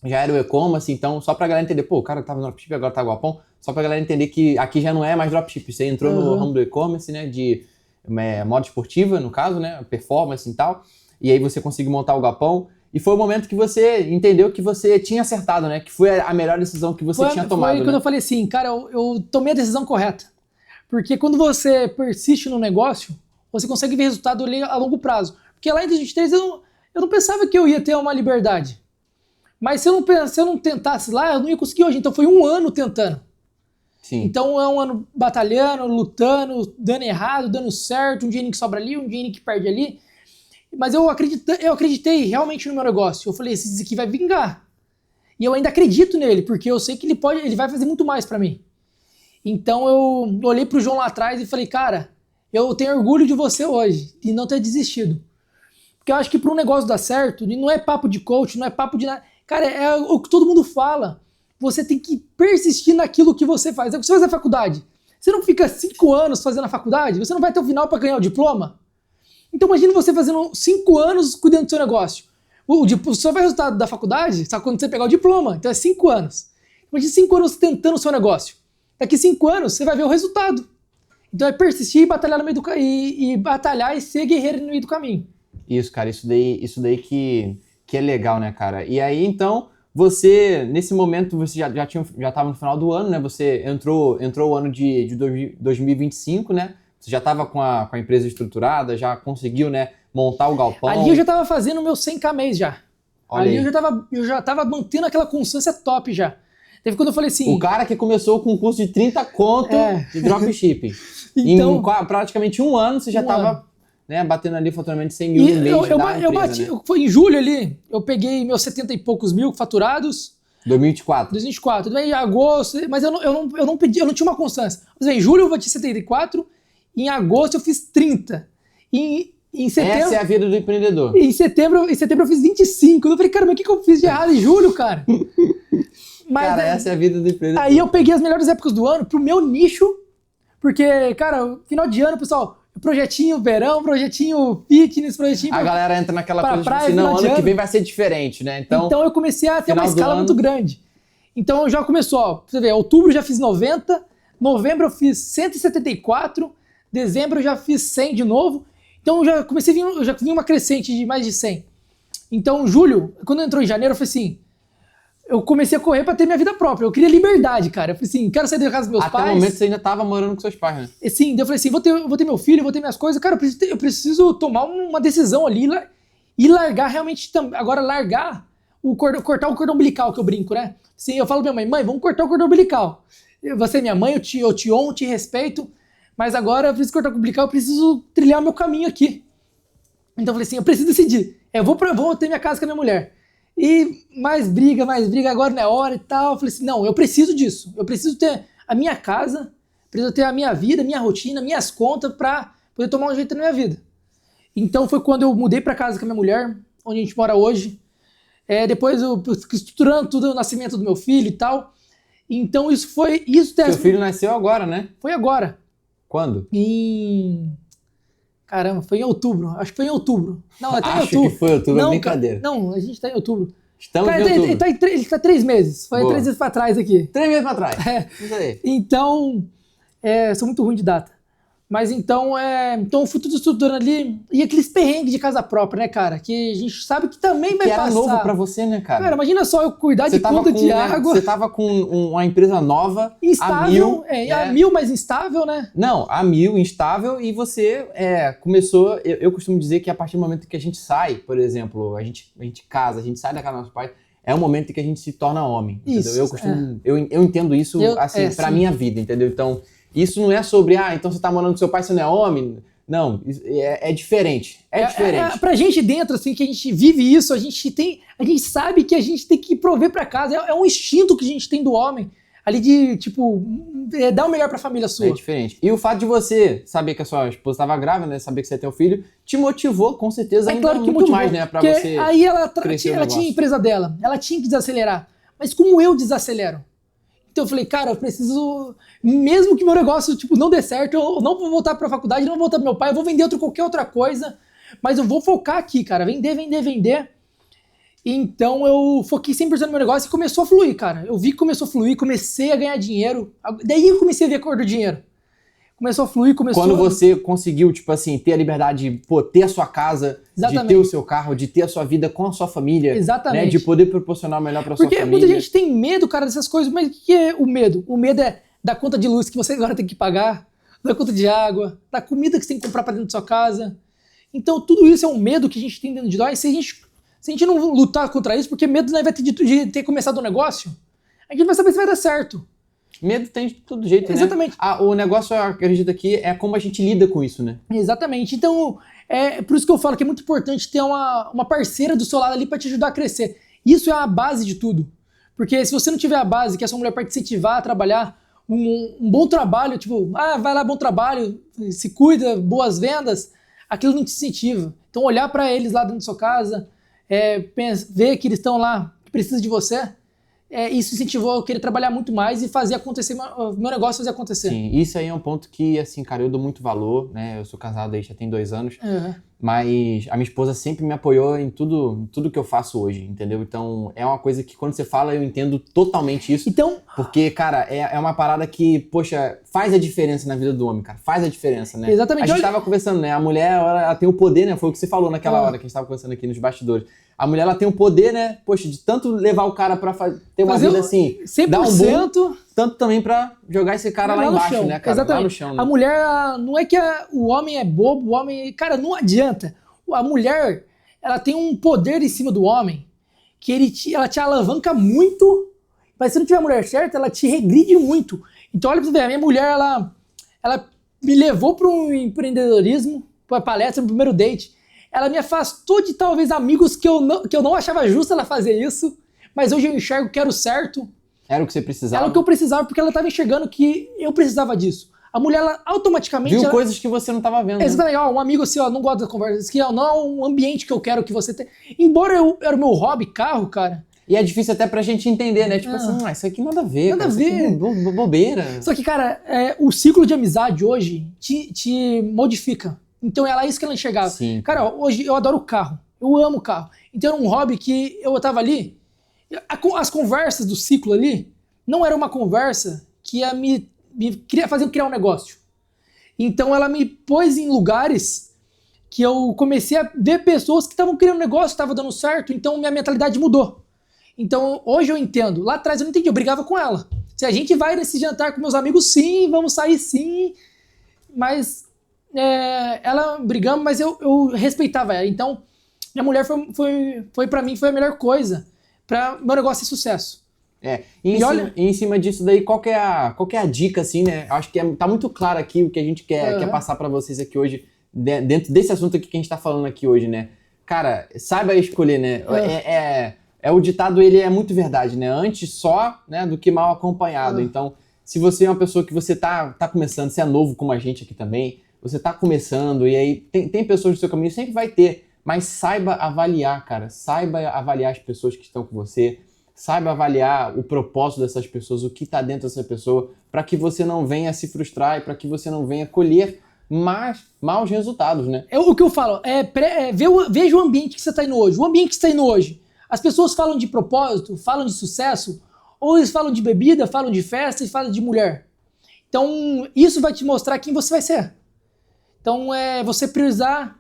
Já era o e-commerce, então só pra galera entender, pô, o cara tava no dropship, agora tá galpão, só pra galera entender que aqui já não é mais dropship, você entrou no ramo do e-commerce, né, de moda esportiva, no caso, né, performance e tal, e aí você conseguiu montar o galpão, e foi o momento que você entendeu que você tinha acertado, né, que foi a melhor decisão que você tinha tomado.
Foi quando eu falei assim, cara, eu tomei a decisão correta, porque quando você persiste no negócio, você consegue ver resultado ali a longo prazo, Porque lá em 2023 eu não pensava que eu ia ter uma liberdade. Mas se eu não tentasse lá, eu não ia conseguir hoje. Então foi um ano tentando.
Sim.
Então é um ano batalhando, lutando, dando errado, dando certo, um dinheirinho que sobra ali, um dinheirinho que perde ali. Mas eu acreditei realmente no meu negócio. Eu falei, esse aqui vai vingar. E eu ainda acredito nele, porque eu sei que ele vai fazer muito mais pra mim. Então eu olhei pro João lá atrás e falei, cara, eu tenho orgulho de você hoje, de não ter desistido. Porque eu acho que para um negócio dar certo, não é papo de coach, não é papo de nada. Cara, é o que todo mundo fala. Você tem que persistir naquilo que você faz. É o que você faz na faculdade. Você não fica 5 anos fazendo a faculdade, você não vai até o final para ganhar o diploma. Então imagina você fazendo 5 anos cuidando do seu negócio. Só vai resultado da faculdade só quando você pegar o diploma. Então é 5 anos. Imagina 5 anos tentando o seu negócio. Daqui 5 anos você vai ver o resultado. Então é persistir e batalhar no meio e batalhar e ser guerreiro no meio do caminho.
Isso, cara, isso daí que é legal, né, cara? E aí, então, você, nesse momento, você já estava no final do ano, né? Você entrou o ano de 2025, né? Você já estava com a empresa estruturada, já conseguiu, né, montar o galpão.
Ali eu já estava fazendo o meu 100k mês já.
Olha
ali
aí.
eu já tava mantendo aquela constância top já. Teve quando eu falei assim...
O cara que começou com um curso de 30 conto de dropshipping.
Então,
em praticamente um ano, você já estava, né, batendo ali faturamento de 100 mil no mês
eu bati, né? Foi em julho ali, eu peguei meus 70 e poucos mil faturados. 2024. Em agosto, mas eu não pedi, eu não tinha uma constância. Mas em julho eu bati 74, em agosto eu fiz 30. Em setembro,
essa é a vida do empreendedor.
Em setembro eu fiz 25. Eu falei, cara, mas o que eu fiz de errado em julho, cara? Mas,
cara, essa é a vida do empreendedor.
Aí eu peguei as melhores épocas do ano pro meu nicho, porque, cara, final de ano, pessoal, projetinho verão, projetinho fitness, projetinho...
A galera entra naquela coisa
praia,
tipo assim, não, ano que vem vai ser diferente, né? Então
eu comecei a ter uma escala muito grande. Então já começou, ó, pra você ver, outubro eu já fiz 90, novembro eu fiz 174, dezembro eu já fiz 100 de novo, então eu já vi uma crescente de mais de 100. Então julho, quando entrou em janeiro, eu falei assim, eu comecei a correr pra ter minha vida própria. Eu queria liberdade, cara. Eu falei assim, quero sair da casa dos meus pais.
Até o momento você ainda tava morando com seus pais, né?
Sim, daí eu falei assim, vou ter meu filho, vou ter minhas coisas. Cara, eu preciso tomar uma decisão ali e largar realmente... Agora, largar, cortar o cordão umbilical, que eu brinco, né? Sim, eu falo pra minha mãe, vamos cortar o cordão umbilical. Você é minha mãe, eu te honro, te respeito, mas agora eu preciso cortar o cordão umbilical, eu preciso trilhar o meu caminho aqui. Então eu falei assim, eu preciso decidir. Eu vou ter minha casa com a minha mulher. E mais briga, agora não é hora e tal. Eu falei assim, não, eu preciso disso. Eu preciso ter a minha casa, preciso ter a minha vida, minha rotina, minhas contas pra poder tomar um jeito na minha vida. Então foi quando eu mudei pra casa com a minha mulher, onde a gente mora hoje. Depois eu estruturando tudo, o nascimento do meu filho e tal. Então isso foi...
Seu filho nasceu agora, né?
Foi agora.
Quando?
Caramba, foi em outubro. Acho que foi em outubro. Não, até
Acho
em outubro.
Que foi outubro,
não,
é brincadeira.
Não, a gente tá em outubro.
Estamos em outubro.
Ele tá 3 meses. Foi
Boa.
3 meses pra trás aqui.
3 meses pra trás. Isso aí.
Então, sou muito ruim de data. Mas então eu fui tudo estruturando ali. E aqueles perrengues de casa própria, né, cara? Que a gente sabe que também vai passar.
Que era novo pra você, né, cara?
Cara, imagina só eu cuidar de conta de água.
Você tava com uma empresa nova,
instável,
a 1000.
A 1000 mais instável, né?
Não, a 1000 instável e você começou... Eu costumo dizer que a partir do momento que a gente sai, por exemplo, a gente casa, a gente sai da casa dos nossos pais, é o momento que a gente se torna homem,
isso,
entendeu? Eu entendo isso assim, pra minha vida, entendeu? Então... Isso não é sobre, então você tá morando com seu pai, você não é homem. Não, é diferente. É diferente.
Pra gente dentro, assim, que a gente vive isso, a gente sabe que a gente tem que prover pra casa. É um instinto que a gente tem do homem, ali de, tipo, dar o melhor pra família sua.
É diferente. E o fato de você saber que a sua esposa estava grávida, né, saber que você ia ter um filho, te motivou, com certeza, ainda
claro que
muito mais, né, pra você
aí ela
tinha
a empresa dela, ela tinha que desacelerar. Mas como eu desacelero? Então eu falei, cara, eu preciso, mesmo que meu negócio tipo, não dê certo, eu não vou voltar pra faculdade, não vou voltar pro meu pai, eu vou vender qualquer outra coisa, mas eu vou focar aqui, cara, vender. Então eu foquei 100% no meu negócio e começou a fluir, cara. Eu vi que começou a fluir, comecei a ganhar dinheiro, daí eu comecei a ver a cor do dinheiro. Começou a fluir,
Quando você conseguiu, tipo assim, ter a liberdade de ter a sua casa,
exatamente,
de ter o seu carro, de ter a sua vida com a sua família,
exatamente,
né, de poder proporcionar o melhor pra sua família.
Porque muita gente tem medo, cara, dessas coisas, mas o que é o medo? O medo é da conta de luz que você agora tem que pagar, da conta de água, da comida que você tem que comprar pra dentro da sua casa. Então tudo isso é um medo que a gente tem dentro de nós. Se a gente não lutar contra isso, porque medo não vai ter de ter começado um negócio, a gente não vai saber se vai dar certo.
Medo tem de todo jeito, né?
Exatamente.
O negócio, eu acredito aqui, é como a gente lida com isso, né?
Exatamente. Então, é por isso que eu falo que é muito importante ter uma parceira do seu lado ali para te ajudar a crescer. Isso é a base de tudo. Porque se você não tiver a base, que a sua mulher para te incentivar a trabalhar um bom trabalho, tipo, vai lá, bom trabalho, se cuida, boas vendas, aquilo não te incentiva. Então, olhar para eles lá dentro da sua casa, ver que eles estão lá, que precisam de você, isso incentivou eu querer trabalhar muito mais e fazer acontecer, meu negócio fazer acontecer.
Sim, isso aí é um ponto que, assim, cara, eu dou muito valor, né? Eu sou casado aí já tem 2 anos, mas a minha esposa sempre me apoiou em tudo que eu faço hoje, entendeu? Então, é uma coisa que quando você fala, eu entendo totalmente isso.
Então,
porque, cara, é uma parada que, poxa, faz a diferença na vida do homem, cara. Faz a diferença, né?
Exatamente.
A gente tava conversando, né? A mulher, ela tem o poder, né? Foi o que você falou naquela hora que a gente tava conversando aqui nos bastidores. A mulher, ela tem o poder, né? Poxa, de tanto levar o cara pra ter uma vida assim,
100%,
dar um boom, tanto também pra jogar esse cara lá embaixo,
chão,
né, cara?
exatamente.
Lá no chão, né?
A mulher, não é que o homem é bobo, o homem... Cara, não adianta. A mulher, ela tem um poder em cima do homem que ela te alavanca muito, mas se não tiver a mulher certa, ela te regride muito. Então, olha pra você ver, a minha mulher, ela me levou para um empreendedorismo, para palestra no primeiro date. Ela me afastou de talvez amigos que eu não achava justo ela fazer isso, mas hoje eu enxergo que era o certo.
Era o que você precisava.
Era o que eu precisava, porque ela estava enxergando que eu precisava disso. A mulher, ela automaticamente...
Viu coisas que você não estava vendo.
Exatamente, né? Um amigo assim, não gosta da conversa, isso aqui não é um ambiente que eu quero que você tenha. Embora era o meu hobby, carro, cara...
E é difícil até pra gente entender, né? Tipo assim, isso aqui nada a ver,
nada
cara.
a ver.
Isso aqui é bobeira.
Só que, cara, o ciclo de amizade hoje te modifica. Então era isso que ela enxergava.
Sim.
Cara, hoje eu adoro carro. Eu amo carro. Então era um hobby que eu tava ali. As conversas do ciclo ali não era uma conversa que ia me fazer criar um negócio. Então ela me pôs em lugares que eu comecei a ver pessoas que estavam criando negócio, estava dando certo. Então minha mentalidade mudou. Então hoje eu entendo. Lá atrás eu não entendi, eu brigava com ela. Se a gente vai nesse jantar com meus amigos, sim, vamos sair sim. Mas ela brigamos, mas eu respeitava ela. Então, minha mulher foi para mim, foi a melhor coisa para meu negócio ter sucesso.
E em cima disso daí, qual que é a dica, assim, né? Acho que tá muito claro aqui o que a gente quer passar para vocês aqui hoje, dentro desse assunto aqui que a gente tá falando aqui hoje, né? Cara, saiba escolher, né? O ditado, ele é muito verdade, né? Antes só, né, do que mal acompanhado. Então, se você é uma pessoa que você tá começando, você é novo como a gente aqui também, você tá começando e aí tem pessoas no seu caminho, sempre vai ter, mas saiba avaliar, cara. Saiba avaliar as pessoas que estão com você, saiba avaliar o propósito dessas pessoas, o que tá dentro dessa pessoa, para que você não venha se frustrar e para que você não venha colher maus resultados, né?
O que eu falo, veja o ambiente que você tá indo hoje. O ambiente que você tá indo hoje. As pessoas falam de propósito, falam de sucesso, ou eles falam de bebida, falam de festa e falam de mulher. Então, isso vai te mostrar quem você vai ser. Então, você priorizar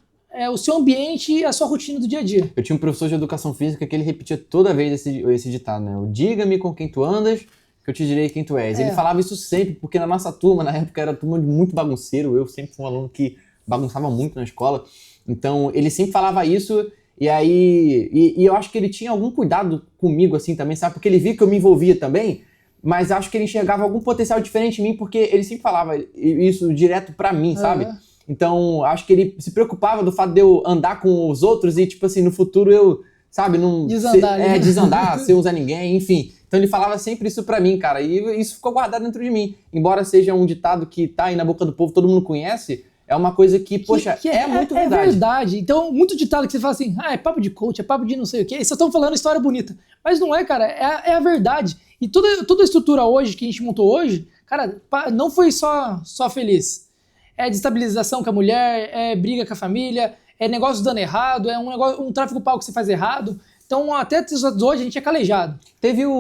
o seu ambiente e a sua rotina do dia a dia.
Eu tinha um professor de educação física que ele repetia toda vez esse ditado, né? Diga-me com quem tu andas, que eu te direi quem tu és. Ele falava isso sempre, porque na nossa turma, na época, era turma de muito bagunceiro. Eu sempre fui um aluno que bagunçava muito na escola. Então, ele sempre falava isso. E aí, e eu acho que ele tinha algum cuidado comigo, assim, também, sabe? Porque ele via que eu me envolvia também, mas acho que ele enxergava algum potencial diferente em mim, porque ele sempre falava isso direto pra mim, sabe? Então, acho que ele se preocupava do fato de eu andar com os outros e, tipo assim, no futuro eu, sabe, não... Desandar, ser um Zé Ninguém, enfim. Então ele falava sempre isso pra mim, cara, e isso ficou guardado dentro de mim. Embora seja um ditado que tá aí na boca do povo, todo mundo conhece, é uma coisa que, poxa, é muito verdade.
É verdade. Então, muito ditado que você fala assim, é papo de coach, é papo de não sei o quê, vocês estão falando história bonita. Mas não é, cara, é a verdade. E toda a estrutura hoje, que a gente montou hoje, cara, não foi só feliz. É destabilização com a mulher, é briga com a família, é negócio dando errado, é um tráfego pago que você faz errado. Então, até hoje a gente é calejado.
Teve o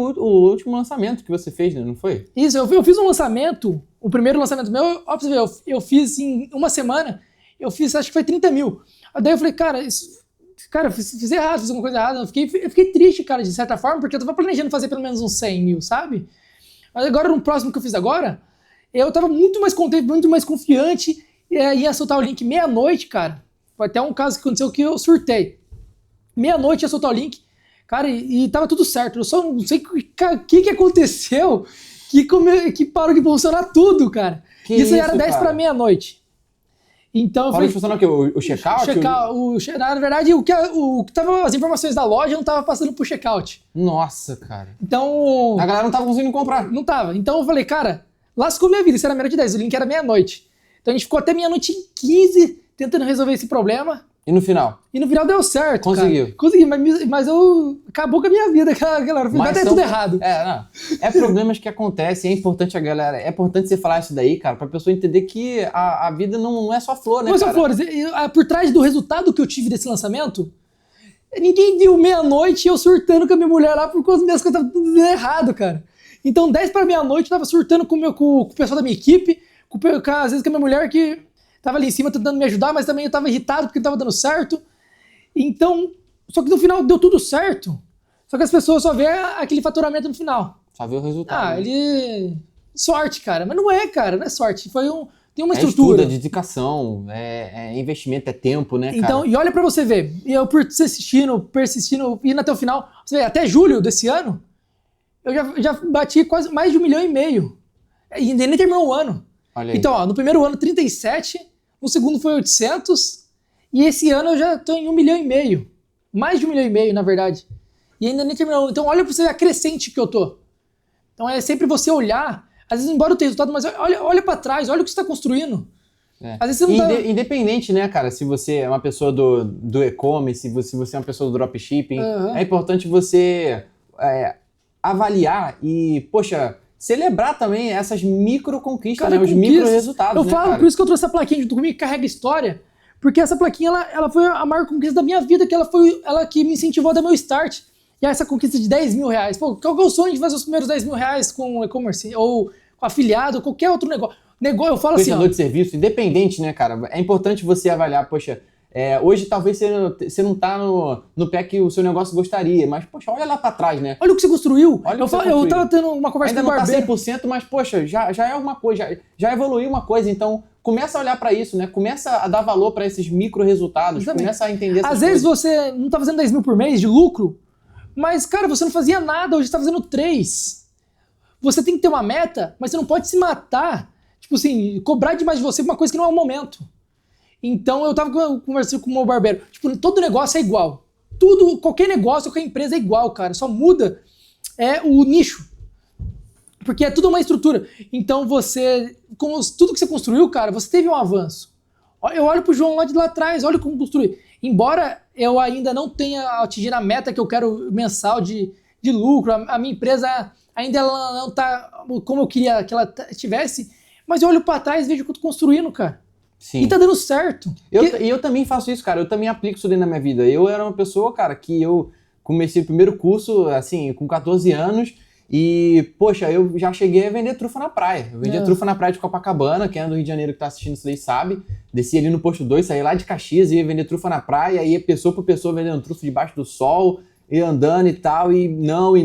último lançamento que você fez, né? Não foi?
Isso, eu fiz um lançamento, o primeiro lançamento meu, ó, pra você ver, eu fiz em uma semana, acho que foi 30 mil. Daí eu falei, cara, fiz errado, fiz alguma coisa errada. Eu fiquei triste, cara, de certa forma, porque eu tava planejando fazer pelo menos uns 100 mil, sabe? Mas agora, no próximo que eu fiz agora, eu tava muito mais contente, muito mais confiante, ia soltar o link meia-noite, cara. Foi até um caso que aconteceu que eu surtei. Meia-noite ia soltar o link, cara, e tava tudo certo. Eu só não sei o que aconteceu que parou de funcionar tudo, cara. Isso era 10 para meia-noite. Então,
parou de funcionar o quê? O checkout?
Na verdade, o que tava, as informações da loja não tava passando pro checkout.
Nossa, cara.
Então...
A galera não tava conseguindo comprar.
Não tava. Então eu falei, cara, lascou minha vida. Isso era meia-noite 10, o link era meia-noite. Então a gente ficou até meia-noite 15 tentando resolver esse problema.
E no final?
E no final deu certo,
Conseguiu.
Cara. Consegui, mas acabou com a minha vida aquela hora. Vai dar tudo errado.
É problemas que acontecem, é importante a galera, é importante você falar isso daí, cara, pra pessoa entender que a vida não é só flor, né,
não
cara?
Não é só flores. Por trás do resultado que eu tive desse lançamento, ninguém viu meia-noite e eu surtando com a minha mulher lá por causa das coisas estavam tudo errado, cara. Então 10 para meia-noite eu tava surtando com o pessoal da minha equipe, às vezes com a minha mulher que tava ali em cima tentando me ajudar, mas também eu tava irritado porque não tava dando certo. Então, só que no final deu tudo certo. Só que as pessoas só vê aquele faturamento no final.
Só vê o resultado.
Sorte, cara. Mas não é, cara, não é sorte. Tem uma estrutura.
Estudo, é dedicação, é investimento, é tempo, né, cara?
Então, e olha pra você ver. Eu persistindo, indo até o final. Você vê, até julho desse ano, eu já bati quase mais de 1,5 milhão. E nem terminou o ano.
Olha aí.
Então, ó, no primeiro ano 37, no segundo foi 800, e esse ano eu já tô em 1,5 milhão. Mais de 1,5 milhão, na verdade. E ainda nem terminou. Então, olha pra você ver a crescente que eu tô. Então, é sempre você olhar, às vezes, embora eu tenha resultado, mas olha pra trás, olha o que você tá construindo. Às vezes você não tá...
Independente, né, cara, se você é uma pessoa do e-commerce, se você é uma pessoa do dropshipping, é importante você avaliar e, poxa, celebrar também essas micro conquistas, né, os micro resultados.
Eu falo, por isso que eu trouxe essa plaquinha junto comigo que carrega história, porque essa plaquinha ela foi a maior conquista da minha vida, que ela que me incentivou a dar meu start. E essa conquista de 10 mil reais. Pô, qual que é o sonho de fazer os primeiros 10 mil reais com e-commerce? Ou com afiliado, ou qualquer outro negócio. Eu falo assim,
prestador de serviço, independente, né, cara? É importante você avaliar, poxa, hoje talvez você não tá no pé que o seu negócio gostaria, mas, poxa, olha lá pra trás, né?
Olha o que você construiu.
Eu
tava tendo uma conversa com o barbeiro.
Ainda não tá 100%, mas, poxa, já é alguma coisa, já evoluiu uma coisa, então começa a olhar pra isso, né? Começa a dar valor pra esses micro resultados, começa a entender essas coisas.
Às vezes você não tá fazendo 10 mil por mês de lucro, mas, cara, você não fazia nada, hoje você tá fazendo 3. Você tem que ter uma meta, mas você não pode se matar, tipo assim, cobrar demais de você por uma coisa que não é o momento. Então eu tava conversando com o meu barbeiro, tipo, todo negócio é igual. Qualquer negócio, qualquer empresa é igual, cara, só muda o nicho. Porque é tudo uma estrutura. Então tudo que você construiu, cara, você teve um avanço. Eu olho pro João lá atrás, olha como construir. Embora eu ainda não tenha atingido a meta que eu quero mensal de lucro, a minha empresa ainda ela não tá como eu queria que ela tivesse, mas eu olho pra trás e vejo o que eu tô construindo, cara. Sim. E tá dando certo.
Eu também faço isso, cara. Eu também aplico isso dentro da minha vida. Eu era uma pessoa, cara, que eu comecei o primeiro curso, assim, com 14 anos. E, poxa, eu já cheguei a vender trufa na praia. Eu vendia trufa na praia de Copacabana, quem é do Rio de Janeiro que tá assistindo isso daí sabe. Descia ali no posto 2, saía lá de Caxias, ia vender trufa na praia, ia pessoa por pessoa vendendo trufa debaixo do sol, ia andando e tal, e não.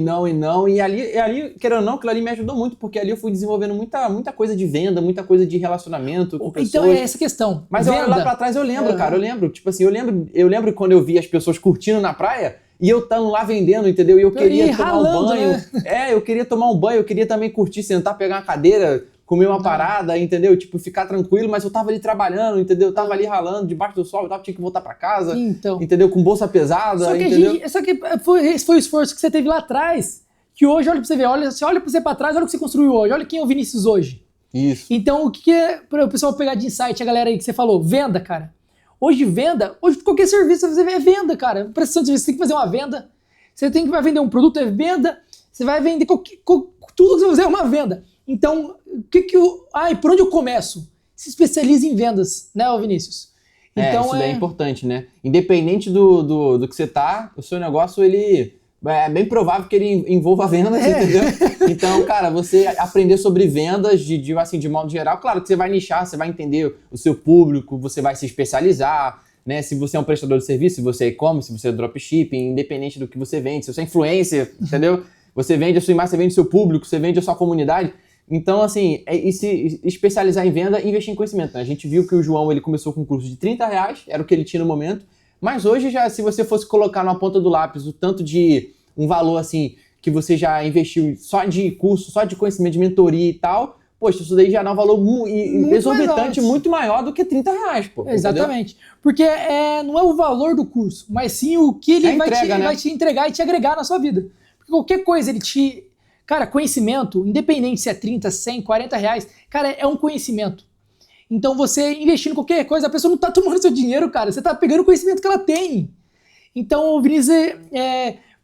E ali, querendo ou não, aquilo ali me ajudou muito, porque ali eu fui desenvolvendo muita coisa de venda, muita coisa de relacionamento com pessoas.
Então é essa questão.
Mas eu olho lá pra trás, eu lembro, cara, eu lembro. Tipo assim, eu lembro quando eu vi as pessoas curtindo na praia, e eu estando lá vendendo, entendeu? E eu queria tomar um banho. Né? Eu queria tomar um banho, eu queria também curtir, sentar, pegar uma cadeira, comer uma parada, entendeu? Tipo, ficar tranquilo, mas eu tava ali trabalhando, entendeu? Eu tava ali ralando debaixo do sol, tinha que voltar pra casa, entendeu? Com bolsa pesada, entendeu?
Só que foi o esforço que você teve lá atrás, que hoje, olha pra você ver, você olha pra você pra trás, olha o que você construiu hoje, olha quem é o Vinícius hoje.
Isso.
Então, o que é, para o pessoal pegar de insight, a galera aí que você falou, venda, cara. Hoje qualquer serviço você vê é venda, cara. Prestação de serviço, você tem que fazer uma venda, você vai vender um produto, é venda, você vai vender tudo que você vai fazer é uma venda. Então, e por onde eu começo? Se especialize em vendas, né, Vinícius? Então,
isso daí é importante, né? Independente do que você tá, o seu negócio, ele é bem provável que ele envolva vendas, entendeu? Então, cara, você aprender sobre vendas de modo geral, claro que você vai nichar, você vai entender o seu público, você vai se especializar, né? Se você é um prestador de serviço, se você é e-commerce, se você é dropshipping, independente do que você vende, se você é influencer, entendeu? Você vende a sua imagem, você vende o seu público, você vende a sua comunidade. Então, assim, e se especializar em venda e investir em conhecimento, né? A gente viu que o João, ele começou com um curso de R$ 30, era o que ele tinha no momento, mas hoje já, se você fosse colocar na ponta do lápis o tanto de um valor, assim, que você já investiu só de curso, só de conhecimento, de mentoria e tal, poxa, isso daí já dá um valor muito exorbitante, muito maior do que R$ 30, pô.
Exatamente. Entendeu? Porque não é o valor do curso, mas sim o que ele vai te entregar e te agregar na sua vida. Porque qualquer coisa ele te... Cara, conhecimento, independente se é 30, 100, R$ 40, cara, é um conhecimento. Então você investindo em qualquer coisa, a pessoa não tá tomando seu dinheiro, cara, você tá pegando o conhecimento que ela tem. Então, Vinícius,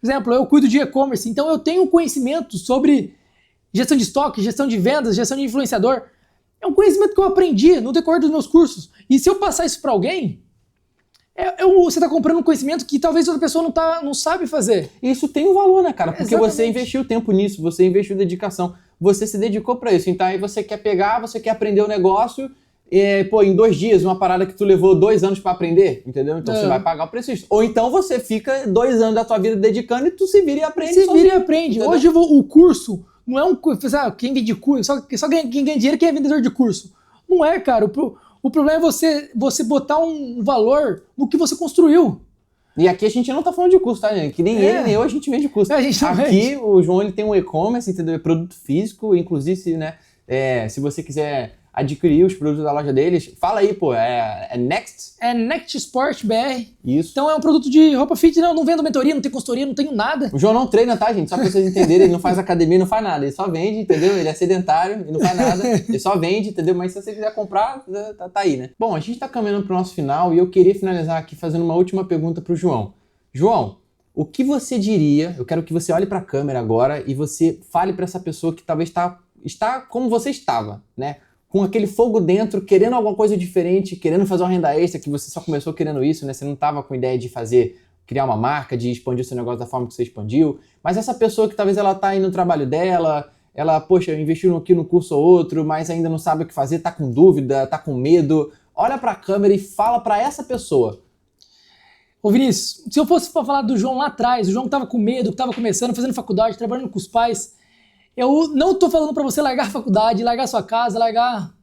por exemplo, eu cuido de e-commerce, então eu tenho conhecimento sobre gestão de estoque, gestão de vendas, gestão de influenciador. É um conhecimento que eu aprendi no decorrer dos meus cursos. E se eu passar isso para alguém, você está comprando um conhecimento que talvez outra pessoa não sabe fazer.
Isso tem um valor, né, cara? Porque você investiu tempo nisso, você investiu dedicação, você se dedicou para isso. Então aí você quer pegar, você quer aprender o negócio, em 2 dias, uma parada que tu levou 2 anos para aprender, entendeu? Então você vai pagar o preço disso. Ou então você fica 2 anos da tua vida dedicando e tu se vira e aprende.
Entendeu? Hoje o curso não é um curso, quem vende curso, só quem ganha dinheiro quem é vendedor de curso. Não é, cara. O problema é você botar um valor no que você construiu.
E aqui a gente não tá falando de curso, tá, gente? Que nem ele, nem eu, a gente vende curso. Aqui o João, ele tem um e-commerce, entendeu? É produto físico, inclusive, né? Se você quiser adquirir os produtos da loja deles, fala aí, pô, é Next?
É Next Sport BR.
Isso.
Então é um produto de roupa fit, não vendo mentoria, não tem consultoria, não tenho nada.
O João não treina, tá, gente? Só pra vocês entenderem, ele não faz academia, não faz nada, ele só vende, entendeu? Ele é sedentário, ele não faz nada, ele só vende, entendeu? Mas se você quiser comprar, tá aí, né? Bom, a gente tá caminhando pro nosso final e eu queria finalizar aqui fazendo uma última pergunta pro João. João, o que você diria, eu quero que você olhe pra câmera agora e você fale pra essa pessoa que talvez está como você estava, né? Com aquele fogo dentro, querendo alguma coisa diferente, querendo fazer uma renda extra, que você só começou querendo isso, né? Você não estava com ideia de criar uma marca, de expandir o seu negócio da forma que você expandiu. Mas essa pessoa que talvez ela tá aí no trabalho dela, ela, poxa, investiu aqui no curso ou outro, mas ainda não sabe o que fazer, tá com dúvida, tá com medo. Olha pra câmera e fala pra essa pessoa.
Ô Vinícius, se eu fosse falar do João lá atrás, o João que tava com medo, que tava começando, fazendo faculdade, trabalhando com os pais, eu não tô falando pra você largar a faculdade, largar sua casa,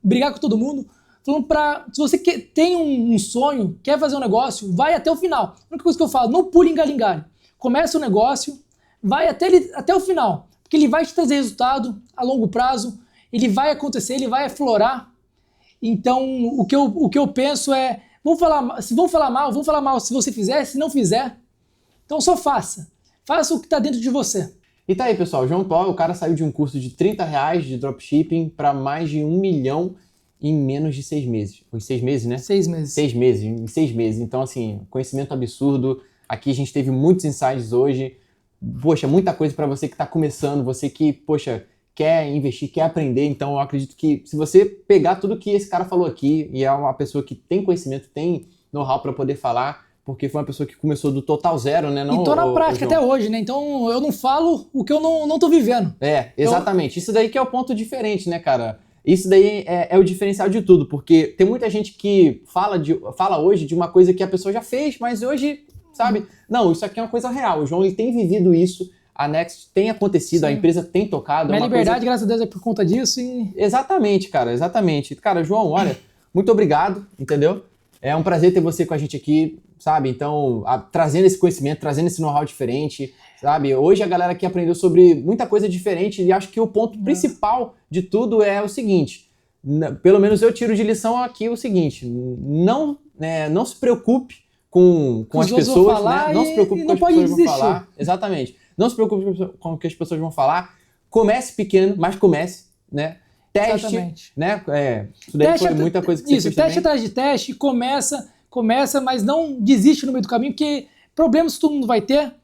brigar com todo mundo. Falando se você tem um sonho, quer fazer um negócio, vai até o final. A única coisa que eu falo, não pule em galho em galho. Começa o negócio, vai até o final. Porque ele vai te trazer resultado a longo prazo, ele vai acontecer, ele vai aflorar. Então, o que eu penso é, se vão falar mal se você fizer, se não fizer. Então só faça. Faça o que está dentro de você.
E tá aí, pessoal, João Tó, o cara saiu de um curso de R$ 30 de dropshipping para mais de 1 milhão em menos de 6 meses. Foi 6 meses, né?
6 meses.
6 meses, em 6 meses. Então, assim, conhecimento absurdo. Aqui a gente teve muitos insights hoje. Poxa, muita coisa para você que está começando, você que, poxa, quer investir, quer aprender. Então, eu acredito que se você pegar tudo que esse cara falou aqui, e é uma pessoa que tem conhecimento, tem know-how para poder falar, porque foi uma pessoa que começou do total zero, né?
Não, e tô na prática até hoje, né? Então eu não falo o que eu não tô vivendo.
Exatamente. Isso daí que é o ponto diferente, né, cara? Isso daí é o diferencial de tudo, porque tem muita gente que fala hoje de uma coisa que a pessoa já fez, mas hoje, sabe? Não, isso aqui é uma coisa real. O João, ele tem vivido isso, a Next tem acontecido, sim, a empresa tem tocado.
Minha liberdade, graças a Deus, é por conta disso.
Exatamente, cara, exatamente. Cara, João, olha, muito obrigado, entendeu? É um prazer ter você com a gente aqui, sabe? Então, trazendo esse conhecimento, trazendo esse know-how diferente, sabe? Hoje a galera aqui aprendeu sobre muita coisa diferente e acho que o ponto principal de tudo é o seguinte, pelo menos eu tiro de lição aqui o seguinte, não se preocupe com as pessoas, né? Não se preocupe com o que as pessoas vão falar. Exatamente. Não se preocupe com o que as pessoas vão falar. Comece pequeno, mas comece, né? Teste, exatamente, né? Isso daí foi muita coisa que você fez
teste atrás de teste, começa, mas não desiste no meio do caminho, porque problemas todo mundo vai ter.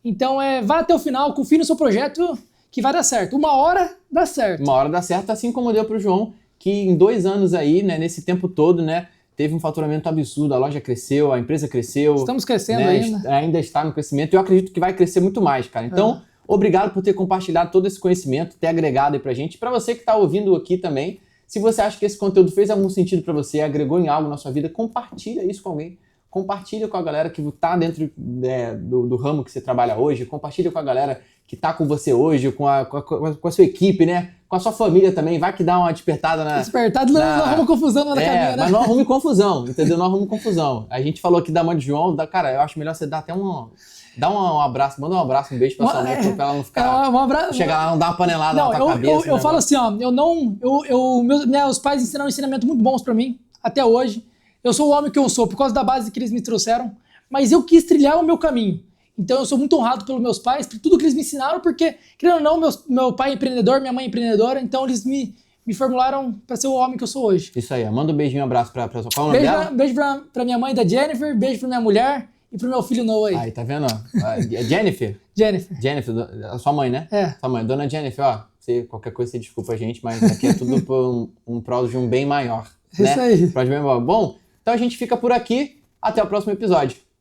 Então, vá até o final, confie no seu projeto, que vai dar certo. Uma hora dá certo.
Uma hora dá certo, assim como deu pro João, que em 2 anos aí, né, nesse tempo todo, né, teve um faturamento absurdo, a loja cresceu, a empresa cresceu.
Estamos crescendo, né,
ainda está no crescimento, e eu acredito que vai crescer muito mais, cara. Então, obrigado por ter compartilhado todo esse conhecimento, ter agregado aí pra gente. Pra você que tá ouvindo aqui também, se você acha que esse conteúdo fez algum sentido pra você, agregou em algo na sua vida, compartilha isso com alguém. Compartilha com a galera que tá dentro do ramo que você trabalha hoje, compartilha com a galera que tá com você hoje, com a sua equipe, né? com a sua família também, vai que dá uma despertada na...
Despertado não arruma confusão na caminho, né?
Mas não arrume confusão, entendeu? Não arrume confusão. A gente falou aqui da mãe de João, cara, eu acho melhor você dar até dá um abraço, manda um abraço, um beijo pra sua mãe, pra ela não ficar... Chegar lá, não dar uma panelada na tua cabeça.
Eu falo assim, ó, meus pais ensinaram um ensinamento muito bons pra mim, até hoje. Eu sou o homem que eu sou, por causa da base que eles me trouxeram, mas eu quis trilhar o meu caminho. Então eu sou muito honrado pelos meus pais, por tudo que eles me ensinaram, porque, querendo ou não, meu pai é empreendedor, minha mãe é empreendedora, então eles me formularam pra ser o homem que eu sou hoje.
Isso aí, manda um beijinho, um abraço pra sua... Qual é o nome dela?
Beijo pra minha mãe da Jennifer, beijo pra minha mulher e pro meu filho Noah aí.
Aí, tá vendo? Jennifer? Jennifer, a sua mãe, né?
É.
Sua mãe, dona Jennifer, ó, qualquer coisa você desculpa a gente, mas aqui é tudo por um prol de um bem maior.
Isso aí.
Prol de bem maior. Bom, então a gente fica por aqui, até o próximo episódio.